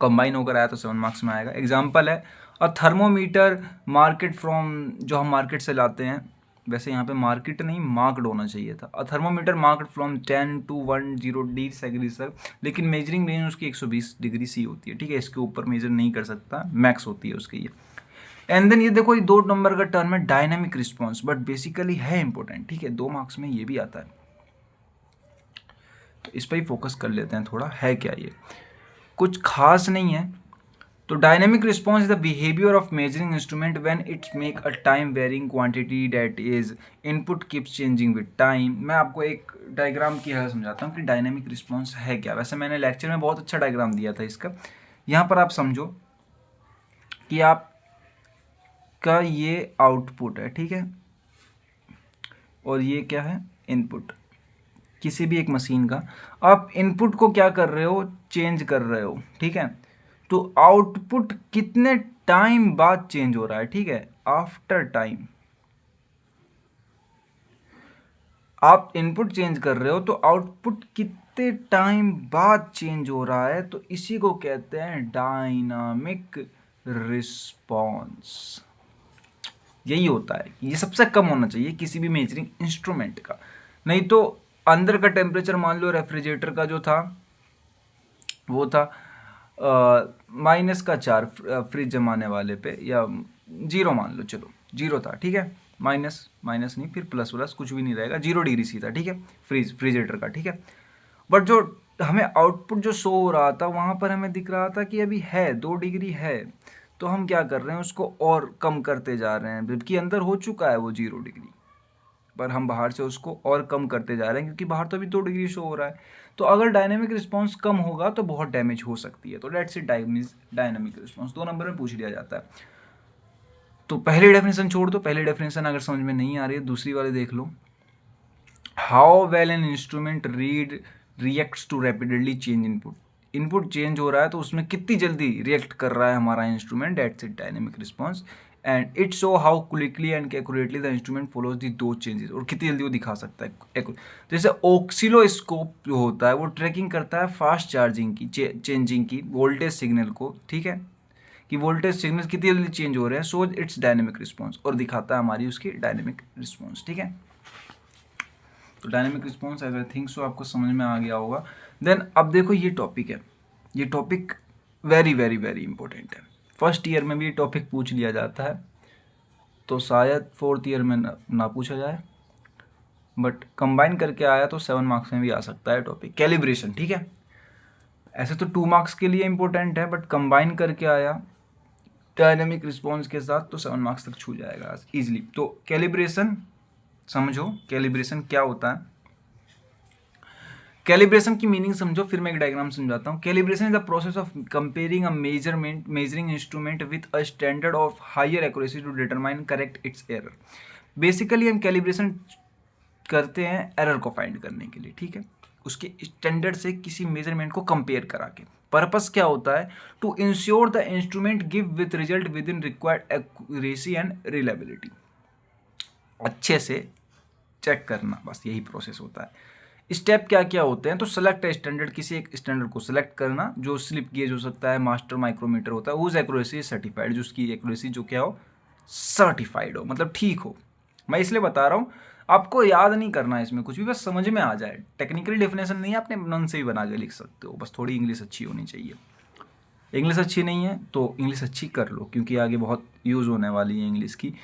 कंबाइन होकर आया तो 7 मार्क्स में आएगा। एग्जाम्पल है अ थर्मोमीटर मार्केट फ्रॉम, जो हम मार्केट से लाते हैं, वैसे यहाँ पे मार्केट नहीं मार्क्ड होना चाहिए था, a thermometer market from 10 to 10 degree sir, लेकिन मेजरिंग रेंज उसकी 120 डिग्री सी होती है, ठीक है, इसके ऊपर मेजर नहीं कर सकता, मैक्स होती है उसकी ये। एंड देन ये देखो ये 2 नंबर का टर्म है डायनामिक रिस्पॉन्स, बट बेसिकली है इंपॉर्टेंट, ठीक है, 2 मार्क्स में ये भी आता है, तो इस पर ही फोकस कर लेते हैं थोड़ा, है क्या ये, कुछ खास नहीं है। तो dynamic response is the behaviour of measuring instrument when it's make a time varying quantity that is input keeps changing with time. मैं आपको एक डायग्राम की हेल्प समझाता हूँ कि डायनेमिक रिस्पॉन्स है क्या। वैसे मैंने लेक्चर में बहुत अच्छा डायग्राम दिया था इसका, यहाँ पर आप समझो कि आपका ये आउटपुट है, ठीक है, और ये क्या है, इनपुट किसी भी एक मशीन का। आप इनपुट को क्या कर रहे हो, चेंज कर रहे हो, ठीक है, तो आउटपुट कितने टाइम बाद चेंज हो रहा है, ठीक है, आफ्टर टाइम। आप इनपुट चेंज कर रहे हो तो आउटपुट कितने टाइम बाद चेंज हो रहा है, तो इसी को कहते हैं डायनामिक रिस्पॉन्स। यही होता है, ये सबसे कम होना चाहिए किसी भी मेजरिंग इंस्ट्रूमेंट का, नहीं तो अंदर का टेम्परेचर मान लो रेफ्रिजरेटर का जो था वो था -4 फ्रिज जमाने वाले पे, या 0 मान लो, चलो 0 था, ठीक है, माइनस माइनस नहीं फिर प्लस प्लस कुछ भी नहीं रहेगा, 0 डिग्री सी था, ठीक है, फ्रिजरेटर का, ठीक है। बट जो हमें आउटपुट जो शो हो रहा था वहाँ पर हमें दिख रहा था कि अभी है 2 डिग्री है, तो हम क्या कर रहे हैं उसको और कम करते जा रहे हैं, जबकि अंदर हो चुका है वो 0 डिग्री, पर हम बाहर से उसको और कम करते जा रहे हैं क्योंकि बाहर तो अभी 2 डिग्री शो हो रहा है। तो अगर डायनेमिक रिस्पांस कम होगा तो बहुत डैमेज हो सकती है, तो that's it dynamic response 2 number में पूछ लिया जाता है। तो पहली डेफिनेशन छोड़ दो, पहली डेफिनेशन अगर समझ में नहीं आ रही है दूसरी वाले देख लो। How well an instrument reacts to rapidly change input, input change हो रहा है तो उसमें कितनी जल्दी रिएक्ट कर रहा है हमारा instrument, that's it dynamic response. And it show how quickly and accurately the instrument follows the दो चेंजेस, और कितनी जल्दी वो दिखा सकता है। जैसे ऑक्सिलोस्कोप जो होता है वो ट्रैकिंग करता है फास्ट चार्जिंग की चेंजिंग की वोल्टेज सिग्नल को, ठीक है, कि वोल्टेज सिग्नल कितनी जल्दी चेंज हो रहे हैं, शोज इट्स डायनेमिक रिस्पॉन्स, और दिखाता है हमारी उसकी डायनेमिक रिस्पॉन्स। ठीक है, तो dynamic response as I think so आपको समझ में आ गया होगा। देन अब देखो ये टॉपिक है, ये topic very very very important है। फर्स्ट ईयर में भी ये टॉपिक पूछ लिया जाता है, तो शायद फोर्थ ईयर में ना पूछा जाए, बट कंबाइन करके आया तो 7 मार्क्स में भी आ सकता है टॉपिक कैलिब्रेशन। ठीक है, ऐसे तो 2 मार्क्स के लिए इंपॉर्टेंट है, बट कंबाइन करके आया डायनेमिक रिस्पॉन्स के साथ तो 7 मार्क्स तक छू जाएगा इजीली। तो कैलिब्रेशन समझो, कैलिब्रेशन क्या होता है, कैलिब्रेशन की मीनिंग समझो, फिर मैं एक डायग्राम समझाता हूँ। Calibration is the process of comparing a measuring instrument with a standard of higher accuracy to determine correct its error. Basically हम कैलिब्रेशन करते हैं एरर को फाइंड करने के लिए। ठीक है, उसके स्टैंडर्ड से किसी मेजरमेंट को कंपेयर करा के। पर्पस क्या होता है, to ensure the instrument give with result with in required accuracy and reliability, अच्छे से चेक करना, बस यही प्रोसेस होता है। स्टेप क्या क्या होते हैं, तो सेलेक्ट स्टैंडर्ड, किसी एक स्टैंडर्ड को सेलेक्ट करना, जो स्लिप गेज हो सकता है, मास्टर माइक्रोमीटर होता है, उस एक्यूरेसी सर्टिफाइड, जो उसकी एक्यूरेसी जो क्या हो, सर्टिफाइड हो, मतलब ठीक हो। मैं इसलिए बता रहा हूँ, आपको याद नहीं करना है इसमें कुछ भी, बस समझ में आ जाए। टेक्निकली डेफिनेशन नहीं है, आपने मन से ही बना के लिख सकते हो, बस थोड़ी इंग्लिश अच्छी होनी चाहिए। इंग्लिश अच्छी नहीं है तो इंग्लिश अच्छी कर लो, क्योंकि आगे बहुत यूज़ होने वाली है इंग्लिश की।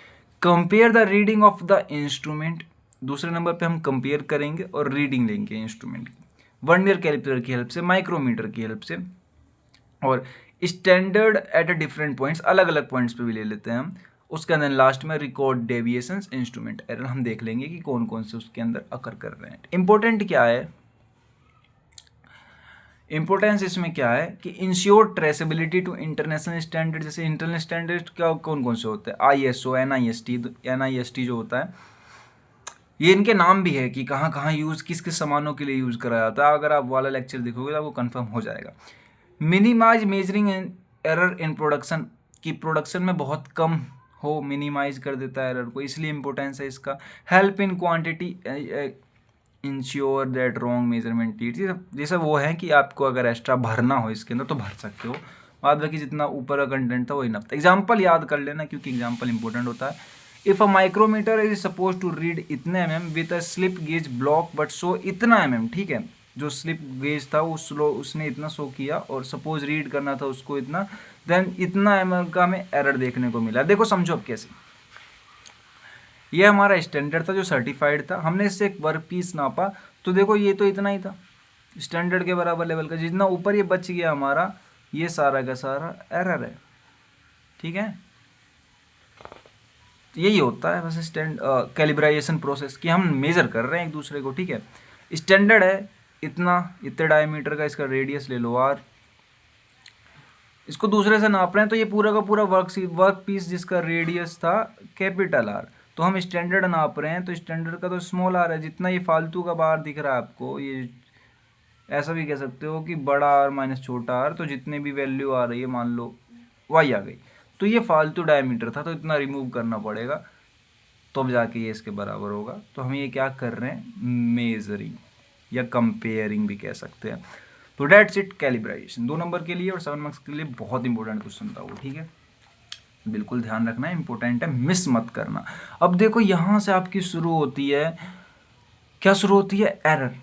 Compare the reading of the instrument, दूसरे नंबर पे हम कंपेयर करेंगे और रीडिंग लेंगे इंस्ट्रूमेंट की, वर्नियर कैलिपर की हेल्प से, माइक्रोमीटर की हेल्प से, और standard at a different points, अलग अलग पॉइंट्स पे भी ले लेते हैं हम। उसके अंदर लास्ट में रिकॉर्ड डेविएशंस, इंस्ट्रूमेंट एरर, हम देख लेंगे कि कौन कौन से उसके अंदर अकर कर रहे हैं। इंपॉर्टेंट क्या है, इंपॉर्टेंस इसमें क्या है कि ensure traceability to international standard. जैसे इंटरनेशनल स्टैंडर्ड क्या कौन कौन से होते हैं, ISO, NIST जो होता है, ये इनके नाम भी है कि कहाँ कहाँ यूज़, किस किस सामानों के लिए यूज़ करा जाता है। अगर आप वाला लेक्चर देखोगे तो वो कंफर्म हो जाएगा। Minimise measuring error in production, की प्रोडक्शन में बहुत कम हो, मिनिमाइज कर देता है एरर को, इसलिए इंपॉर्टेंस है इसका। Help in quantity ensure that wrong measurement tit, जैसा वो है कि आपको अगर एक्स्ट्रा भरना हो इसके अंदर तो भर सकते हो, बाद बाकी जितना ऊपर का कंटेंट था वही नपता। एग्जाम्पल याद कर लेना, क्योंकि एग्जाम्पल इंपॉर्टेंट होता है। If a micrometer is suppose to read इतने mm with a slip gauge block but show इतना mm, ठीक है, जो स्लिप गेज था वो स्लो, उसने इतना शो किया, और सपोज रीड करना था उसको इतना, देन इतना mm का हमें एरर देखने को मिला। देखो समझो अब कैसे, ये हमारा स्टैंडर्ड था जो सर्टिफाइड था, हमने इससे एक वर्क पीस नापा, तो देखो ये तो इतना ही था स्टैंडर्ड के बराबर लेवल का, जितना ऊपर ये बच गया हमारा, ये सारा का सारा एरर है। ठीक है, यही होता है बस कैलिब्राइजेशन प्रोसेस, कि हम मेजर कर रहे हैं एक दूसरे को। ठीक है, स्टैंडर्ड है इतना, इतने डायमीटर का, इसका रेडियस ले लो R, इसको दूसरे से नाप रहे हैं, तो ये पूरा का पूरा वर्क पीस जिसका रेडियस था कैपिटल R, तो हम स्टैंडर्ड नाप रहे हैं, तो स्टैंडर्ड का तो स्मॉल R है। जितना ये फालतू का बार दिख रहा है आपको, ये ऐसा भी कह सकते हो कि बड़ा R माइनस छोटा R, तो जितने भी वैल्यू आ रही है, मान लो Y आ गई, तो ये फालतू डायमीटर था, तो इतना रिमूव करना पड़ेगा, तो अब जाके ये इसके बराबर होगा। तो हम ये क्या कर रहे हैं, मेजरिंग या कंपेयरिंग भी कह सकते हैं। तो डेट्स इट, कैलिब्राइजेशन 2 नंबर के लिए और 7 मार्क्स के लिए बहुत इंपॉर्टेंट क्वेश्चन था वो। ठीक है, बिल्कुल ध्यान रखना है, इंपॉर्टेंट है, मिस मत करना। अब देखो यहाँ से आपकी शुरू होती है, क्या शुरू होती है, एरर,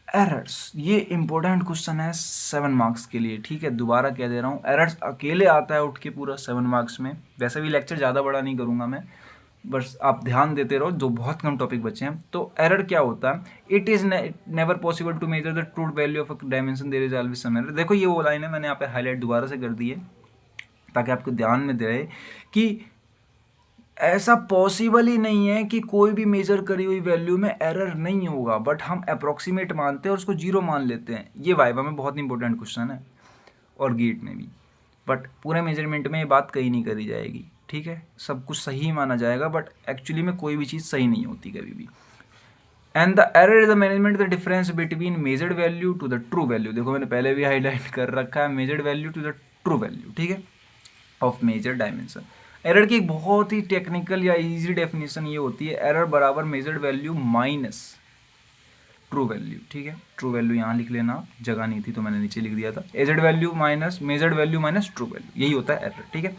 एरर्स। ये इंपॉर्टेंट क्वेश्चन है 7 मार्क्स के लिए। ठीक है, दोबारा कह दे रहा हूँ, एरर्स अकेले आता है उठ के पूरा 7 मार्क्स में। वैसे भी लेक्चर ज़्यादा बड़ा नहीं करूँगा मैं, बस आप ध्यान देते रहो, जो बहुत कम टॉपिक बचे हैं। तो एरर क्या होता है, it is never possible to measure the true value of a dimension, there is always some error. देखो ये वो लाइन है, मैंने यहाँ पे हाईलाइट दोबारा से कर दी है ताकि आपको ध्यान में रहे कि ऐसा पॉसिबल ही नहीं है कि कोई भी मेजर करी हुई वैल्यू में एरर नहीं होगा, बट हम अप्रोक्सीमेट मानते हैं और उसको 0 मान लेते हैं। ये वाइवा में बहुत इंपॉर्टेंट क्वेश्चन है और गेट में भी, बट पूरे मेजरमेंट में ये बात कहीं नहीं करी जाएगी। ठीक है, सब कुछ सही माना जाएगा, बट एक्चुअली में कोई भी चीज़ सही नहीं होती कभी भी। And the error is the management the difference between measured value to the true value. देखो मैंने पहले भी हाईलाइट कर रखा है, measured value to the true value, ठीक है, ऑफ मेजर डायमेंशन। एरर की एक बहुत ही टेक्निकल या इजी डेफिनेशन ये होती है, एरर बराबर measured value minus true value, ठीक है। ट्रू वैल्यू यहाँ लिख लेना, जगह नहीं थी तो मैंने नीचे लिख दिया था। एजेड value minus measured value minus true value, यही होता है एरर, ठीक है।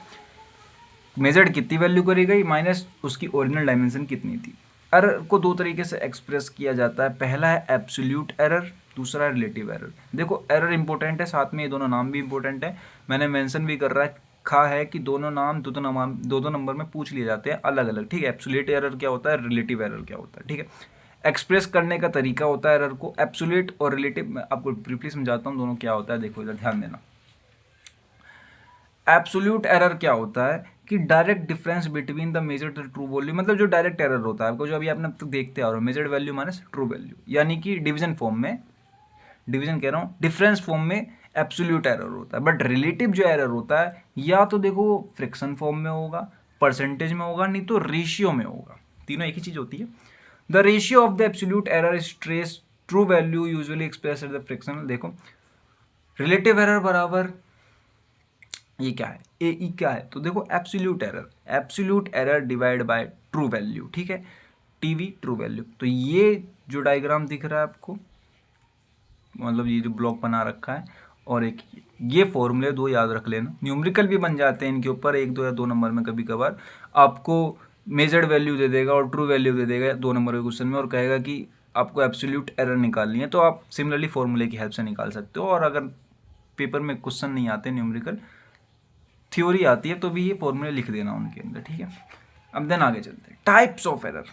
मेजर्ड कितनी वैल्यू करी गई माइनस उसकी ओरिजिनल डायमेंशन कितनी थी। एरर को दो तरीके से एक्सप्रेस किया जाता है, पहला है एब्सोल्यूट एरर, दूसरा है रिलेटिव एरर। देखो एरर इंपॉर्टेंट है, साथ में ये दोनों नाम भी इंपॉर्टेंट है, मैंने मेंशन भी कर रखा है कि दोनों नाम दो नंबर में पूछ लिए जाते हैं अलग अलग, ठीक है। एब्सोल्यूट एरर क्या होता है, रिलेटिव एरर क्या होता है, ठीक है। एक्सप्रेस करने का तरीका होता है एरर को, एब्सोल्यूट और रिलेटिव। मैं आपको ब्रीफली समझाता हूँ दोनों क्या होता है, देखो इधर ध्यान देना। एब्सोल्यूट एरर क्या होता है कि direct difference between the measured the true value, मतलब जो डायरेक्ट एरर होता है आपको, जो अभी आपने अब तक देखते आ रहे हो, measured value minus true value, यानी कि डिवीजन फॉर्म में, डिवीजन कह रहा हूँ, डिफरेंस फॉर्म में एब्सोल्यूट एरर होता है। बट रिलेटिव जो एरर होता है या तो देखो फ्रैक्शन फॉर्म में होगा, परसेंटेज में होगा, नहीं तो रेशियो में होगा, तीनों एक ही चीज होती है। The ratio of the absolute error is trace true value usually express at the fractional. देखो रिलेटिव एरर बराबर ये क्या है, ए ई क्या है, तो देखो absolute error divide by true value, ठीक है, टीवी ट्रू वैल्यू। तो ये जो डायग्राम दिख रहा है आपको, मतलब ये जो ब्लॉक बना रखा है, और एक ये फॉर्मूले दो याद रख लेना, न्यूमेरिकल भी बन जाते हैं इनके ऊपर, एक दो या दो नंबर में कभी कभार आपको मेजर्ड वैल्यू दे देगा और ट्रू वैल्यू दे देगा दो नंबर के क्वेश्चन में, और कहेगा कि आपको एब्सोल्यूट एरर निकालनी है, तो आप सिमिलरली फॉर्मूले की हेल्प से निकाल सकते हो। और अगर पेपर में क्वेश्चन नहीं आते न्यूमेरिकल, थ्योरी आती है, तो भी ये फॉर्मूले लिख देना उनके अंदर, ठीक है। अब देन आगे चलते हैं टाइप्स ऑफ एरर।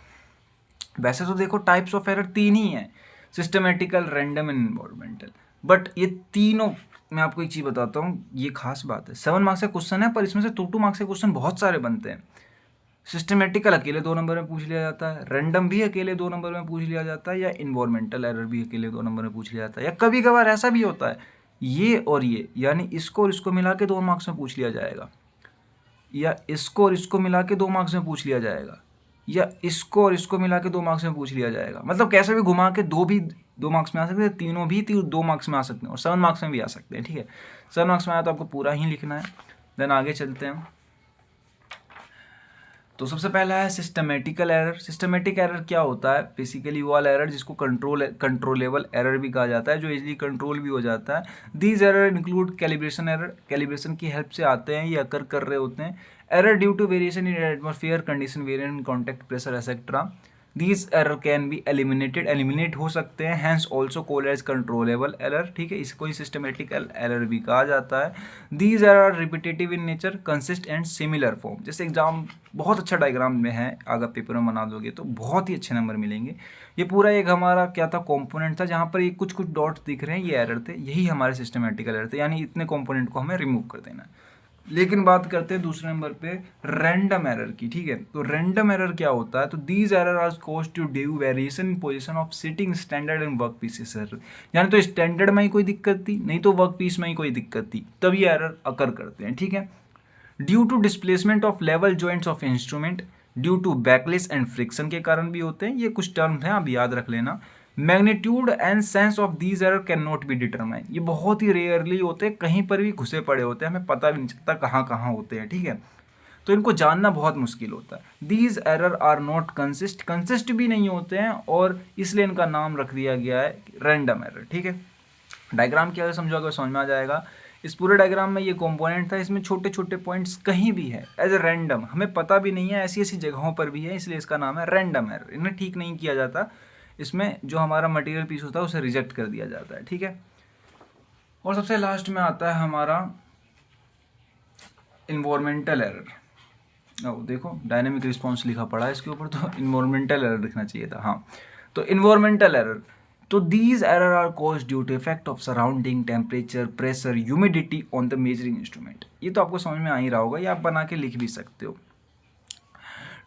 वैसे तो देखो टाइप्स ऑफ एरर तीन ही हैं, systematical, random and environmental, but ये तीनों, मैं आपको एक चीज़ बताता हूँ, ये खास बात है, 7 मार्क्स का क्वेश्चन है पर इसमें से 2 मार्क्स के क्वेश्चन बहुत सारे बनते हैं। सिस्टमेटिकल अकेले 2 नंबर में पूछ लिया जाता है, रैंडम भी अकेले 2 नंबर में पूछ लिया जाता है, या इन्वायरमेंटल एरर भी अकेले 2 नंबर में पूछ लिया जाता है, या कभी कभार ऐसा भी होता है ये और ये, यानी इसको और इसको मिला के 2 मार्क्स में पूछ लिया जाएगा, या इसको और इसको मिला के 2 मार्क्स में पूछ लिया जाएगा, या इसको और इसको मिला के 2 मार्क्स में पूछ लिया जाएगा। मतलब कैसे भी घुमा के दो भी 2 मार्क्स में आ सकते हैं, तीनों भी 2 मार्क्स में आ सकते हैं, और 7 मार्क्स में भी आ सकते हैं, ठीक है। 7 मार्क्स में आया तो आपको पूरा ही लिखना है। देन आगे चलते हैं। तो सबसे पहला है सिस्टमेटिकल एरर। सिस्टमेटिक एरर क्या होता है, बेसिकली वो वाला एरर जिसको कंट्रोलेबल एरर भी कहा जाता है, जो इजीली कंट्रोल भी हो जाता है। These error include calibration error, calibration की हेल्प से आते हैं, ये अकर कर रहे होते हैं। Error due to variation in atmosphere condition, variation in contact pressure etcetera. These error can be eliminate हो सकते हैं, hence also called as controllable error, ठीक है, इसको ही सिस्टमेटिक एरर भी कहा जाता है। These error are repetitive in nature, consist and similar form. जैसे एग्जाम बहुत अच्छा डायग्राम में है, अगर पेपर में बना दोगे तो बहुत ही अच्छे नंबर मिलेंगे। ये पूरा एक हमारा क्या था, कंपोनेंट था, जहाँ पर ये कुछ कुछ डॉट्स दिख रहे हैं, ये एरर थे, यही हमारे सिस्टमेटिकल एरर थे, यानी इतने कंपोनेंट को हमें रिमूव कर देना है। लेकिन बात करते हैं दूसरे नंबर पे रैंडम एरर की, ठीक है। तो रैंडम एरर क्या होता है, तो these error are caused to due variation in position of sitting standard and work pieces error, यानी तो स्टैंडर्ड में ही कोई दिक्कत थी, नहीं तो वर्क पीस में ही कोई दिक्कत थी, तब ये एरर अकर करते हैं, ठीक है। Due to displacement of level joints of instrument, due to backless and friction के कारण भी होते हैं, ये कुछ टर्म्स हैं, आप याद रख लेना। Magnitude and sense of these error can not be determine, ये बहुत ही रेयरली होते हैं, कहीं पर भी घुसे पड़े होते हैं, हमें पता भी नहीं चलता कहाँ कहाँ होते हैं, ठीक है, तो इनको जानना बहुत मुश्किल होता है। These error are not consist भी नहीं होते हैं, और इसलिए इनका नाम रख दिया गया है रैंडम एरर, ठीक है। डायग्राम क्या समझोगे समझ में आ जाएगा। इस पूरे डायग्राम में ये कंपोनेंट था, इसमें छोटे छोटे पॉइंट्स कहीं भी है एज ए रैंडम, हमें पता भी नहीं है, ऐसी ऐसी जगहों पर भी है, इसलिए इसका नाम है रैंडम एरर। इन्हें ठीक नहीं किया जाता, इसमें जो हमारा मटेरियल पीस होता है उसे रिजेक्ट कर दिया जाता है, ठीक है। और सबसे लास्ट में आता है हमारा इन्वायरमेंटल एरर। अब देखो डायनेमिक रिस्पॉन्स लिखा पड़ा है इसके ऊपर, तो इन्वायरमेंटल एरर लिखना चाहिए था, हाँ। तो इन्वायरमेंटल एरर, तो these error are cause due to effect of surrounding temperature, pressure, humidity on the measuring instrument. ये तो आपको समझ में आ ही रहा होगा, ये आप बना के लिख भी सकते हो।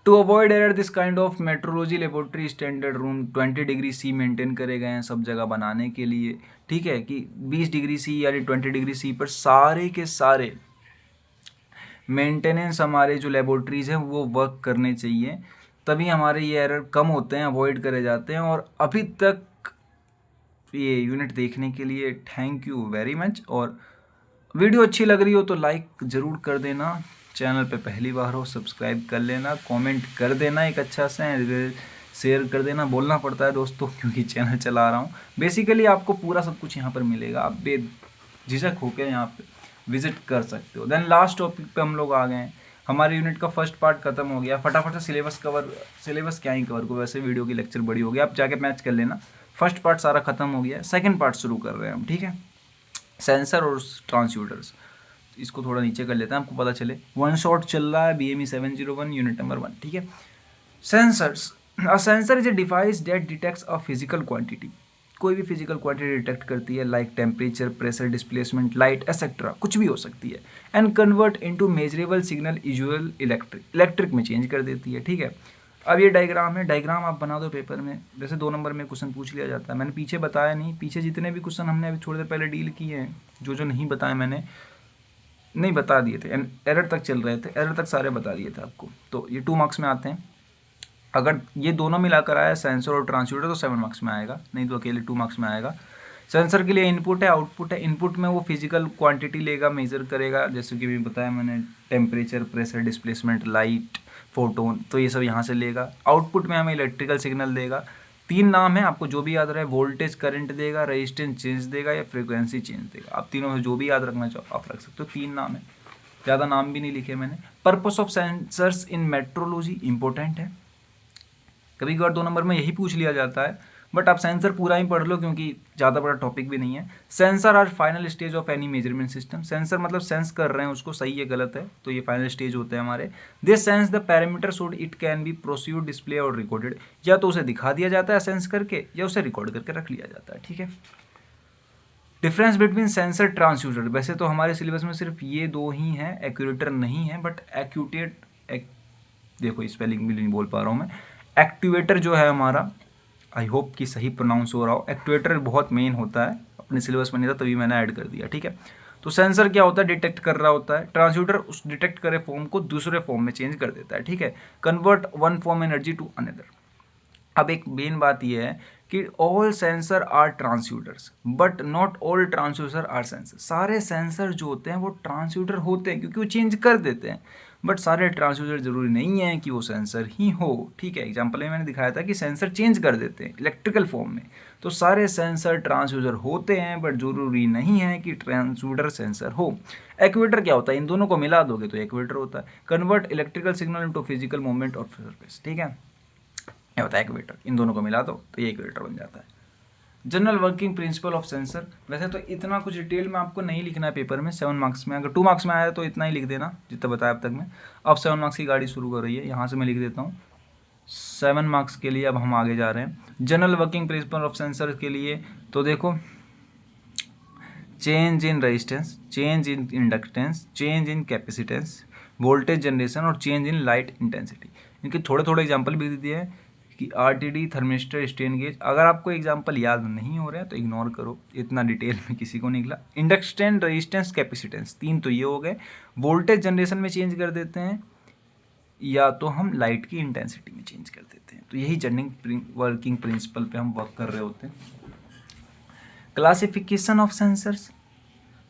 To avoid error this kind of metrology laboratory standard room 20 degree C maintain करे गए हैं सब जगह बनाने के लिए, ठीक है, कि 20 डिग्री सी यानी 20 डिग्री सी पर सारे के सारे मेंटेनेंस हमारे जो लेबोरेटरीज हैं वो वर्क करने चाहिए, तभी हमारे ये एरर कम होते हैं, अवॉइड करे जाते हैं। और अभी तक ये यूनिट देखने के लिए थैंक यू वेरी मच, और वीडियो अच्छी लग रही हो तो लाइक ज़रूर कर देना, चैनल पे पहली बार हो सब्सक्राइब कर लेना, कमेंट कर देना एक अच्छा सा, शेयर कर देना, बोलना पड़ता है दोस्तों क्योंकि चैनल चला रहा हूँ। बेसिकली आपको पूरा सब कुछ यहाँ पर मिलेगा, आप बेझिझक होकर यहाँ पे विजिट कर सकते हो। देन लास्ट टॉपिक पे हम लोग आ गए हैं, हमारे यूनिट का फर्स्ट पार्ट खत्म हो गया। फटाफट से सिलेबस क्या ही कवर को, वैसे वीडियो की लेक्चर बड़ी हो गई, आप जाके मैच कर लेना। फर्स्ट पार्ट सारा खत्म हो गया, सेकंड पार्ट शुरू कर रहे हैं हम, ठीक है। सेंसर और ट्रांसड्यूसर्स, इसको थोड़ा नीचे कर लेते हैं आपको पता चले। वन शॉट चल रहा है BME 701 यूनिट नंबर 1, ठीक है। Sensors, a sensor is a device that detects a physical quantity, कोई भी फिजिकल क्वांटिटी डिटेक्ट करती है, like temperature, pressure, displacement, light etcetera, कुछ भी हो सकती है, and convert into measurable signal usual electric में चेंज कर देती है, ठीक है। अब ये डायग्राम है, डायग्राम आप बना दो पेपर में, जैसे 2 नंबर में क्वेश्चन पूछ लिया जाता है। मैंने पीछे बताया नहीं, पीछे जितने भी क्वेश्चन हमने अभी थोड़ी देर पहले डील किए हैं, जो नहीं बताए मैंने, नहीं बता दिए थे, एरर तक चल रहे थे, एरर तक सारे बता दिए थे आपको, तो ये 2 मार्क्स में आते हैं। अगर ये दोनों मिलाकर आया सेंसर और ट्रांसड्यूसर तो 7 मार्क्स में आएगा, नहीं तो अकेले 2 मार्क्स में आएगा। सेंसर के लिए इनपुट है, आउटपुट है। इनपुट में वो फिजिकल क्वांटिटी लेगा, मेजर करेगा, जैसे कि भी बताया मैंने, temperature, pressure, displacement, light, photon, तो ये सब यहाँ से लेगा। आउटपुट में हमें इलेक्ट्रिकल सिग्नल देगा। 3 नाम है, आपको जो भी याद रहे, वोल्टेज करंट देगा, रेजिस्टेंस चेंज देगा या फ्रीक्वेंसी चेंज देगा। आप तीनों में जो भी याद रखना चाहो आप रख सकते हो, 3 नाम है, ज़्यादा नाम भी नहीं लिखे मैंने। Purpose of sensors in metrology important है, कभी कभार 2 नंबर में यही पूछ लिया जाता है, बट आप सेंसर पूरा ही पढ़ लो क्योंकि ज़्यादा बड़ा टॉपिक भी नहीं है। Sensor are final stage of any measurement system, sensor मतलब सेंस कर रहे हैं उसको, सही है गलत है, तो ये फाइनल स्टेज होते हैं हमारे। This sense the parameter should it can be proceed, display और रिकॉर्डेड, या तो उसे दिखा दिया जाता है सेंस करके, या उसे रिकॉर्ड करके रख लिया जाता है, ठीक है। डिफरेंस बिटवीन सेंसर ट्रांसड्यूसर, वैसे तो हमारे सिलेबस में सिर्फ ये 2 ही हैं, एक्यूरेटर नहीं है, बट देखो स्पेलिंग भी नहीं बोल पा रहा हूँ मैं। एक्टिवेटर जो है हमारा, आई होप कि सही प्रोनाउंस हो रहा हो, एक्टिवेटर बहुत मेन होता है, अपने सिलेबस में नहीं था तभी मैंने ऐड कर दिया, ठीक है। तो सेंसर क्या होता है, डिटेक्ट कर रहा होता है, ट्रांसड्यूसर उस डिटेक्ट करे फॉर्म को दूसरे फॉर्म में चेंज कर देता है, ठीक है। Convert one form energy to another. अब एक मेन बात यह है कि all sensor are transducers but not all transducer are sensor, सारे सेंसर जो होते हैं वो ट्रांसड्यूसर होते हैं क्योंकि वो चेंज कर देते हैं, बट सारे ट्रांसड्यूसर जरूरी नहीं है कि वो सेंसर ही हो, ठीक है। एग्जांपल में मैंने दिखाया था कि सेंसर चेंज कर देते हैं इलेक्ट्रिकल फॉर्म में, तो सारे सेंसर ट्रांसड्यूसर होते हैं बट जरूरी नहीं है कि ट्रांसड्यूसर सेंसर हो। एक्वेटर क्या होता है, इन दोनों को मिला दोगे तो एक्वेटर होता है, convert electrical signal into physical movement of surface, ठीक है। क्या होता है एक्वेटर, इन दोनों को मिला दो तो ये एक्वेटर बन जाता है। General working principle of sensor, वैसे तो इतना कुछ डिटेल में आपको नहीं लिखना है पेपर में, 7 मार्क्स में, अगर 2 मार्क्स में आया तो इतना ही लिख देना जितना बताया अब तक में। अब 7 मार्क्स की गाड़ी शुरू कर रही है, यहाँ से मैं लिख देता हूँ 7 मार्क्स के लिए। अब हम आगे जा रहे हैं general working principle of sensor के लिए, तो देखो change in resistance, change in inductance, change in capacitance, voltage generation और चेंज इन लाइट इंटेंसिटी। इनके थोड़े थोड़े एग्जाम्पल भी दे दिए हैं कि RTD, थर्मिस्टर, स्ट्रेन गेज। अगर आपको एग्जाम्पल याद नहीं हो रहे हैं तो इग्नोर करो, इतना डिटेल में किसी को निकला। इंडक्टेंस, रेजिस्टेंस, कैपेसिटेंस, 3 तो ये हो गए। वोल्टेज जनरेशन में चेंज कर देते हैं या तो हम लाइट की इंटेंसिटी में चेंज कर देते हैं, तो यही जनरल वर्किंग प्रिंसिपल पे हम वर्क कर रहे होते हैं। क्लासिफिकेशन ऑफ सेंसर्स,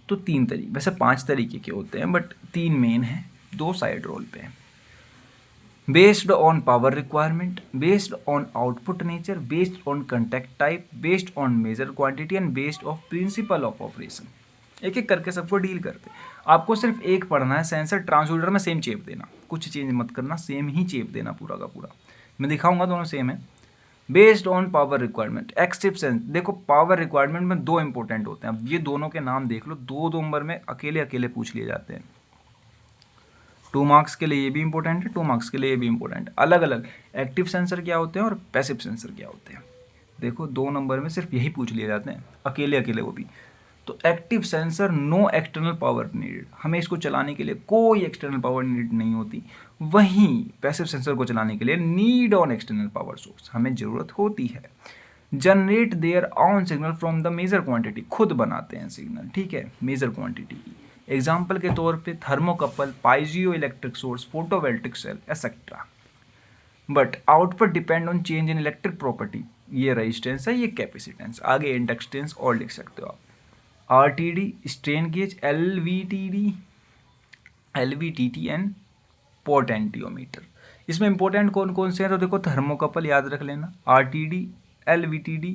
तो 3 तरीके, वैसे 5 तरीके के होते हैं बट 3 मेन हैं, 2 साइड रोल पे हैं। Based on power requirement, based on output nature, based on contact type, based on measure quantity and based of principle of operation. एक एक करके सबको डील करते हैं। आपको सिर्फ एक पढ़ना है, सेंसर ट्रांसड्यूसर में सेम चेप देना, कुछ चेंज मत करना, सेम ही चेप देना पूरा का पूरा। मैं दिखाऊंगा दोनों सेम है। Based on power requirement, active sense, देखो पावर रिक्वायरमेंट में 2 इंपॉर्टेंट होते हैं, अब ये दोनों के नाम देख लो, 2 नंबर में अकेले अकेले पूछ लिए जाते हैं। 2 मार्क्स के लिए ये भी इंपॉर्टेंट है, 2 मार्क्स के लिए ये भी इंपॉर्टेंट है, अलग अलग। एक्टिव सेंसर क्या होते हैं और पैसिव सेंसर क्या होते हैं, देखो 2 नंबर में सिर्फ यही पूछ लिए जाते हैं अकेले अकेले, वो भी। तो active sensor, no external power needed, हमें इसको चलाने के लिए कोई एक्सटर्नल पावर नीड नहीं होती। वहीं पैसिव सेंसर को चलाने के लिए need on external power source, हमें ज़रूरत होती है। Generate there on signal from the measure quantity, खुद बनाते हैं सिग्नल, ठीक है, मेजर क्वांटिटी की। एग्जाम्पल के तौर पे thermocouple, piezoelectric source, photovoltaic cell etcetera. But output depend on change in electric property, ये रेजिस्टेंस है, ये कैपेसिटेंस, आगे इंडक्टेंस और लिख सकते हो आप। RTD, strain gauge, LVTD, LVTT and potentiometer, इसमें इंपॉर्टेंट कौन कौन से हैं, तो देखो थर्मोकपल याद रख लेना, RTD, LVTD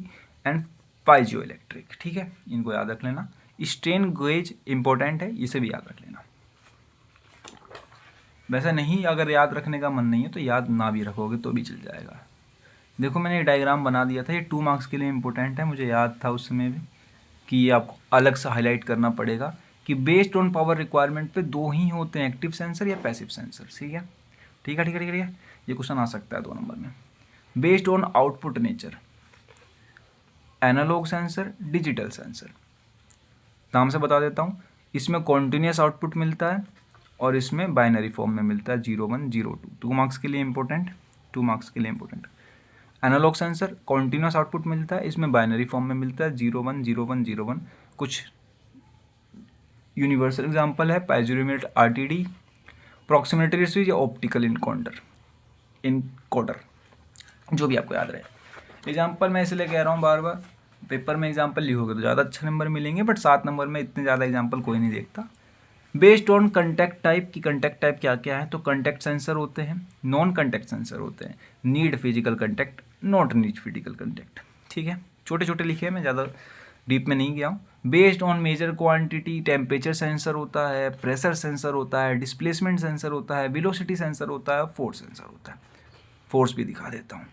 एंड पाइजो इलेक्ट्रिक, ठीक है, इनको याद रख लेना। स्ट्रेन गेज इंपॉर्टेंट है, इसे भी याद रख लेना। वैसे नहीं, अगर याद रखने का मन नहीं है तो याद ना भी रखोगे तो भी चल जाएगा। देखो मैंने एक डायग्राम बना दिया था, ये 2 मार्क्स के लिए इंपॉर्टेंट है, मुझे याद था उस समय भी कि ये आपको अलग से हाईलाइट करना पड़ेगा कि बेस्ड ऑन पावर रिक्वायरमेंट पे 2 ही होते हैं, एक्टिव सेंसर या पैसिव सेंसर, ठीक है, ठीक है, ठीक है, ठीक है। ये क्वेश्चन आ सकता है 2 नंबर में। Based on output nature, analogue sensor, digital sensor. नाम से बता देता हूँ, इसमें कॉन्टिन्यूस आउटपुट मिलता है और इसमें बाइनरी फॉर्म में मिलता है 0 1 0 2। 2 मार्क्स के लिए इंपॉर्टेंट, 2 मार्क्स के लिए important. Analogue sensor continuous output मिलता है, इसमें बाइनरी फॉर्म में मिलता है 0 1 0 1 0 1। कुछ यूनिवर्सल एग्जांपल है पाइजोमीटर, RTD, प्रॉक्सिमिटी स्विच या ऑप्टिकल इनकोडर, जो भी आपको याद रहे। एग्जांपल मैं इसलिए कह रहा हूँ बार बार, पेपर में एग्जांपल लिखोगे तो ज़्यादा अच्छे नंबर मिलेंगे, बट 7 नंबर में इतने ज़्यादा एग्जांपल कोई नहीं देखता। बेस्ड ऑन कंटेक्ट टाइप की, कंटेक्ट टाइप क्या क्या है, तो कंटेक्ट सेंसर होते हैं, नॉन कंटेक्ट सेंसर होते हैं, need physical contact, not need physical contact, ठीक है, छोटे छोटे लिखे हैं, मैं ज़्यादा डीप में नहीं गया हूँ। Based on measure quantity, temperature sensor होता है, प्रेशर सेंसर होता है, डिस्प्लेसमेंट सेंसर होता है, वेलोसिटी सेंसर होता है, फोर्स सेंसर होता है। फोर्स भी दिखा देता हूँ,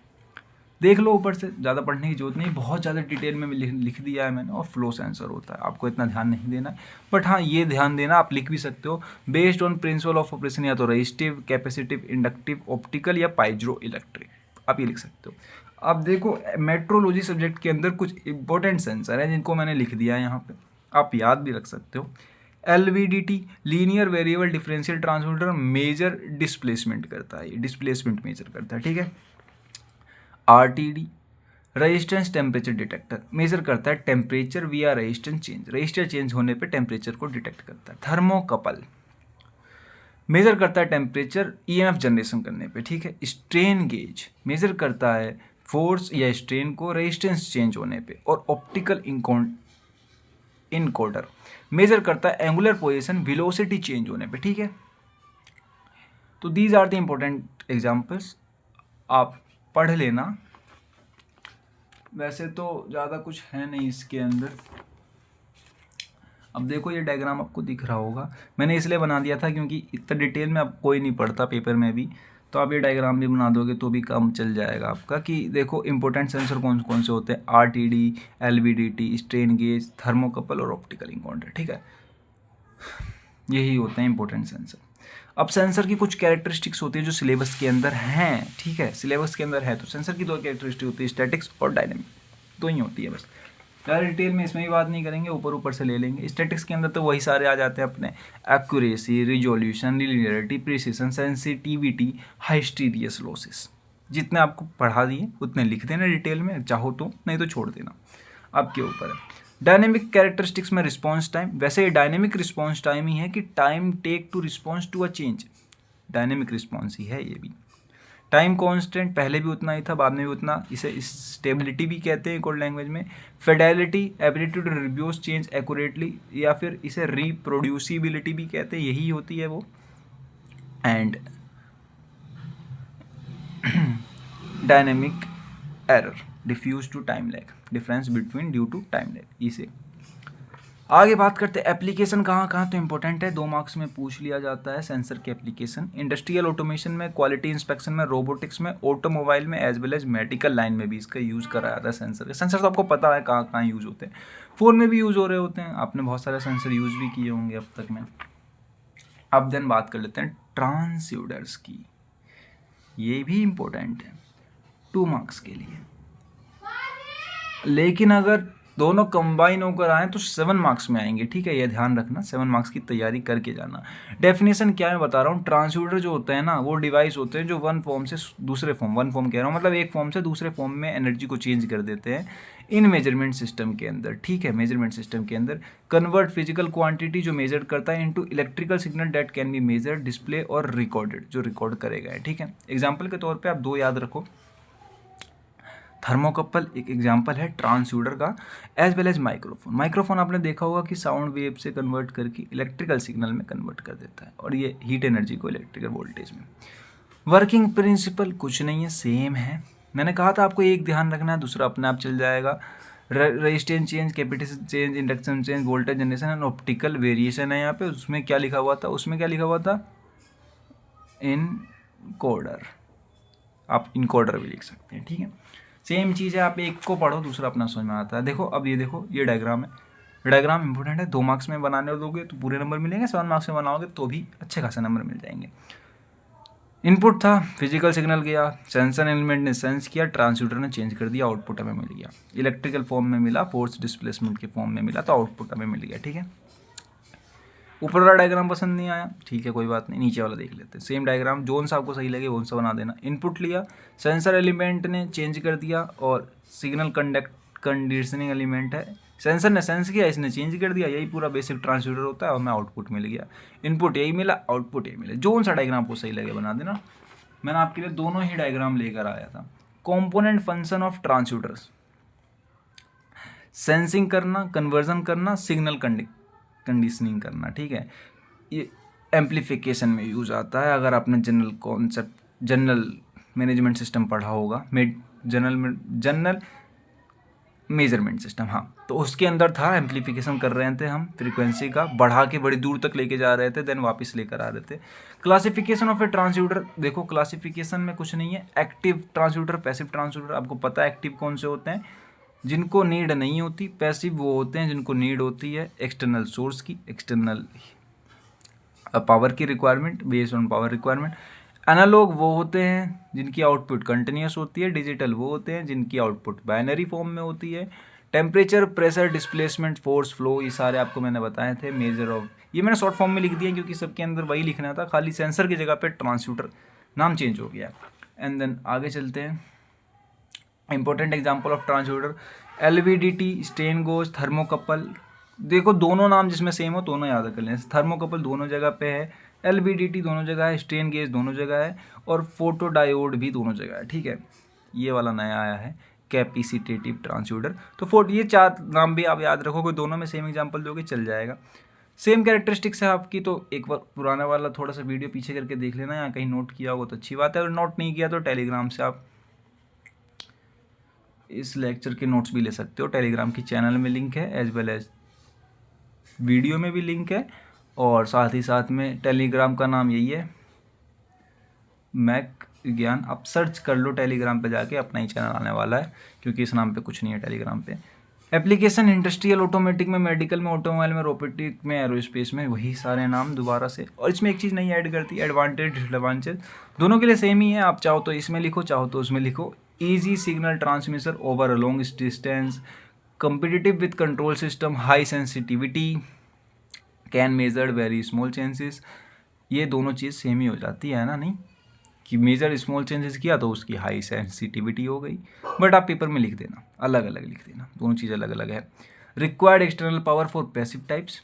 देख लो ऊपर से, ज़्यादा पढ़ने की जरूरत नहीं, बहुत ज़्यादा डिटेल में लिख दिया है मैंने। और फ्लो सेंसर होता है, आपको इतना ध्यान नहीं देना है, बट हाँ ये ध्यान देना, आप लिख भी सकते हो based on principal of operation, या तो रेजिस्टिव, कैपेसिटिव, इंडक्टिव, ऑप्टिकल या पाइजो इलेक्ट्रिक, आप ये लिख सकते हो। अब देखो मेट्रोलॉजी सब्जेक्ट के अंदर कुछ इंपॉर्टेंट सेंसर हैं जिनको मैंने लिख दिया है यहाँ पे, आप याद भी रख सकते हो। LVDT, linear variable differential transducer, measure displacement करता है, ये डिस्प्लेसमेंट मेजर करता है, ठीक है। RTD, resistance temperature detector, measure करता है टेम्परेचर विया रेजिस्टेंस चेंज, रेजिस्टर चेंज होने पे टेम्परेचर को डिटेक्ट करता है। थर्मोकपल मेजर करता है टेम्परेचर EMF जनरेशन करने पे, ठीक है। स्ट्रेन गेज मेजर करता है फोर्स या स्ट्रेन को रेजिस्टेंस चेंज होने पे। और ऑप्टिकल इनकोडर मेजर करता है एंगुलर पोजीशन वेलोसिटी चेंज होने पे, ठीक है। तो these are the important examples, आप पढ़ लेना। वैसे तो ज़्यादा कुछ है नहीं इसके अंदर। अब देखो ये डायग्राम आपको दिख रहा होगा, मैंने इसलिए बना दिया था क्योंकि इतना डिटेल में अब कोई नहीं पढ़ता पेपर में भी, तो आप ये डायग्राम भी बना दोगे तो भी काम चल जाएगा आपका। कि देखो इंपॉर्टेंट सेंसर कौन कौन से होते हैं, RTD, LVDT, strain gauge, thermocouple और ऑप्टिकल इनकाउंटर, ठीक है, यही होते हैं इंपॉर्टेंट सेंसर। अब सेंसर की कुछ कैरेक्टरिस्टिक्स होती है जो सिलेबस के अंदर हैं, ठीक है, सिलेबस के अंदर है। तो सेंसर की 2 कैरेक्टरिस्टिक होती है, स्टैटिक्स और डायनेमिक, 2 ही होती है बस। ज़्यादा डिटेल में इसमें भी बात नहीं करेंगे, ऊपर ऊपर से ले लेंगे। स्टैटिक्स के अंदर तो वही सारे आ जाते हैं अपने, accuracy, resolution, linearity, precision, sensitivity, hysteresis losses. जितने आपको पढ़ा दिए उतने लिख देना डिटेल में, चाहो तो, नहीं तो छोड़ देना, आपके ऊपर है। डायनेमिक कैरेक्टरिस्टिक्स में रिस्पॉन्स टाइम, वैसे ये डायनेमिक रिस्पॉन्स टाइम ही है कि time take to response to a change, dynamic response ही है ये भी। टाइम कांस्टेंट पहले भी उतना ही था, बाद में भी उतना, इसे स्टेबिलिटी भी कहते हैं कोड लैंग्वेज में। Fidelity, ability to reduce change accurately, या फिर इसे रिप्रोड्यूसिबिलिटी भी कहते हैं, यही होती है वो। And dynamic error, diffuse to time lag, difference between due to time lag. इसे आगे बात करते हैं एप्लीकेशन कहाँ कहाँ तो इंपॉर्टेंट है, 2 मार्क्स में पूछ लिया जाता है सेंसर के एप्लीकेशन। इंडस्ट्रियल ऑटोमेशन में, क्वालिटी इंस्पेक्शन में, रोबोटिक्स में, ऑटोमोबाइल में, as well as medical line में भी इसका यूज़ करा जाता है सेंसर। सेंसर तो आपको पता है कहाँ कहाँ यूज़ होते हैं, फ़ोन में भी यूज़ हो रहे होते हैं, आपने बहुत सारे सेंसर यूज़ भी किए होंगे अब तक में। अब देन बात कर लेते हैं ट्रांसड्यूसर्स की, ये भी इम्पोर्टेंट है 2 मार्क्स के लिए, लेकिन अगर दोनों कंबाइन होकर आए तो 7 मार्क्स में आएंगे, ठीक है, ये ध्यान रखना, 7 मार्क्स की तैयारी करके जाना। डेफिनेशन क्या मैं बता रहा हूँ, ट्रांसड्यूसर जो होते हैं ना, वो डिवाइस होते हैं जो वन फॉर्म से दूसरे फॉर्म, वन फॉर्म कह रहा हूँ मतलब एक फॉर्म से दूसरे फॉर्म में एनर्जी को चेंज कर देते हैं इन मेजरमेंट सिस्टम के अंदर, ठीक है। मेजरमेंट सिस्टम के अंदर कन्वर्ट फिजिकल क्वांटिटी जो मेजर करता है into electrical signal that can be measure, display और रिकॉर्डेड, जो रिकॉर्ड करेगा, ठीक है। एग्जाम्पल के तौर पर आप 2 याद रखो, थर्मोकपल एक एग्जाम्पल है ट्रांसड्यूसर का, as well as microphone. Microphone आपने देखा होगा कि साउंड वेव से कन्वर्ट करके इलेक्ट्रिकल सिग्नल में कन्वर्ट कर देता है, और ये हीट एनर्जी को इलेक्ट्रिकल वोल्टेज में। वर्किंग प्रिंसिपल कुछ नहीं है, सेम है। मैंने कहा था आपको एक ध्यान रखना है, दूसरा अपने आप चल जाएगा। Resistance change, capacitance change, induction change, voltage generation and optical variation है यहाँ पे। उसमें क्या लिखा हुआ था, उसमें क्या लिखा हुआ था, इनकोडर। आप इनकोडर भी लिख सकते हैं, ठीक है। सेम चीज़ है, आप एक को पढ़ो दूसरा अपना समझ में आता है। देखो अब ये देखो, ये डायग्राम है। डायग्राम इंपॉर्टेंट है, 2 मार्क्स में बनाने दोगे तो पूरे नंबर मिलेंगे, 7 मार्क्स में बनाओगे तो भी अच्छे खासे नंबर मिल जाएंगे। इनपुट था, फिजिकल सिग्नल गया, सेंसर एलिमेंट ने सेंस किया, ट्रांसड्यूसर ने चेंज कर दिया, आउटपुट हमें मिल गया। इलेक्ट्रिकल फॉर्म में मिला, फोर्स डिस्प्लेसमेंट के फॉर्म में मिला, तो आउटपुट हमें मिल गया, ठीक है। ऊपर वाला डायग्राम पसंद नहीं आया, ठीक है कोई बात नहीं, नीचे वाला देख लेते हैं। सेम डायग्राम, जोन सा आपको सही लगे वो सा बना देना। इनपुट लिया, सेंसर एलिमेंट ने चेंज कर दिया, और सिग्नल कंडीशनिंग एलिमेंट है, सेंसर ने सेंस किया, इसने चेंज कर दिया, यही पूरा बेसिक ट्रांसड्यूसर होता है, और हमें आउटपुट मिल गया। इनपुट यही मिला, आउटपुट यही मिला। जोन सा डायग्राम आपको सही लगे बना देना। मैंने आपके लिए दोनों ही डायग्राम लेकर आया था। Component function of transducers, sensing करना, कन्वर्जन करना, सिग्नल कंडीशनिंग करना, ठीक है। ये एम्प्लीफिकेशन में यूज़ आता है। अगर आपने general concept, general management system पढ़ा होगा, जनरल मेजरमेंट सिस्टम, हाँ, तो उसके अंदर था एम्प्लीफिकेशन कर रहे थे हम, फ्रीक्वेंसी का बढ़ा के बड़ी दूर तक लेके जा रहे थे, देन वापस लेकर आ रहे थे। क्लासिफिकेशन ऑफ ए ट्रांसड्यूसर, देखो क्लासिफिकेशन में कुछ नहीं है, एक्टिव ट्रांसड्यूसर, पैसिव ट्रांसड्यूसर। आपको पता है एक्टिव कौन से होते हैं, जिनको नीड नहीं होती, पैसिव वो होते हैं जिनको नीड होती है एक्सटर्नल सोर्स की, एक्सटर्नल पावर की requirement, based on power requirement. Analogue वो होते हैं जिनकी आउटपुट कंटिन्यूस होती है, डिजिटल वो होते हैं जिनकी आउटपुट बाइनरी फॉर्म में होती है। Temperature, pressure, displacement, force, flow, ये सारे आपको मैंने बताए थे। मेजर ऑफ, ये मैंने शॉर्ट फॉर्म में लिख दिया क्योंकि सबके अंदर वही लिखना था, खाली सेंसर की जगह पे ट्रांसड्यूसर नाम चेंज हो गया। एंड देन आगे चलते हैं। Important example of transducer, LVDT, strain goes, thermocouple. देखो दोनों नाम जिसमें सेम हो दोनों याद कर लें। थर्मोकपल दोनों जगह पे है, LVDT दोनों जगह है, स्ट्रेन गेज दोनों जगह है, और फोटो डायोड भी दोनों जगह है, ठीक है। ये वाला नया आया है कैपेसिटेटिव ट्रांसड्यूसर। तो ये 4 नाम भी आप याद रखोगे, दोनों में सेम एग्जाम्पल दोगे चल जाएगा। सेम कैरेक्टरिस्टिक्स है आपकी, तो एक बार पुराना वाला थोड़ा सा वीडियो पीछे करके देख लेना, या कहीं नोट किया होगा तो अच्छी बात है, और नोट नहीं किया तो टेलीग्राम से आप इस लेक्चर के नोट्स भी ले सकते हो। टेलीग्राम की चैनल में लिंक है, एज वेल एज वीडियो में भी लिंक है, और साथ ही साथ में टेलीग्राम का नाम यही है, मैक ज्ञान। आप सर्च कर लो टेलीग्राम पे जाके, अपना ही चैनल आने वाला है, क्योंकि इस नाम पे कुछ नहीं है टेलीग्राम पे। एप्लीकेशन, इंडस्ट्रियल, ऑटोमेटिक में, मेडिकल में, ऑटोमोबाइल में, रोबोटिक में, एरोस्पेस में, वही सारे नाम दोबारा से। और इसमें एक चीज़ नहीं ऐड करती, एडवांटेज डिसएडवांटेज दोनों के लिए सेम ही है। आप चाहो तो इसमें लिखो, चाहो तो उसमें लिखो। Easy signal transmission over a long distance, competitive with control system, high sensitivity, can measure very small changes। ये दोनों चीज़ सेम ही हो जाती है ना, नहीं कि मेजर स्मॉल चेंजेस किया तो उसकी हाई सेंसिटिविटी हो गई, बट आप पेपर में लिख देना, अलग अलग लिख देना, दोनों चीज़ अलग अलग है। Required external power for passive types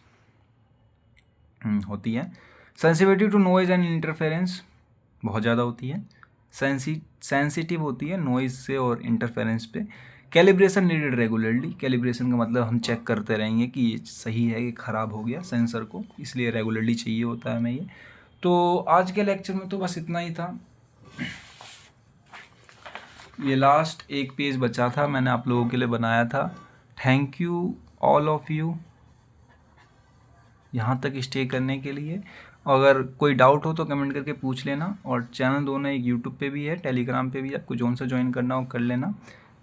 होती है। Sensitivity to noise and interference बहुत ज़्यादा होती है, सेंसिटिव होती है नॉइज से और इंटरफेरेंस पे। कैलिब्रेशन नीडेड रेगुलरली, कैलिब्रेशन का मतलब हम चेक करते रहेंगे कि ये सही है कि ख़राब हो गया सेंसर को, इसलिए रेगुलरली चाहिए होता है हमें ये। तो आज के लेक्चर में तो बस इतना ही था। ये लास्ट एक पेज बचा था, मैंने आप लोगों के लिए बनाया था। Thank you all of you यहाँ तक स्टे करने के लिए। अगर कोई डाउट हो तो कमेंट करके पूछ लेना, और चैनल दोनों, एक यूट्यूब पे भी है, टेलीग्राम पे भी, आपको जोन से ज्वाइन करना हो कर लेना।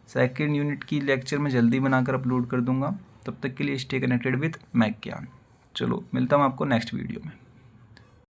सेकेंड यूनिट की लेक्चर में जल्दी बनाकर अपलोड कर दूंगा। तब तक के लिए स्टे कनेक्टेड विथ मैक ज्ञान। चलो मिलता हूँ आपको नेक्स्ट वीडियो में।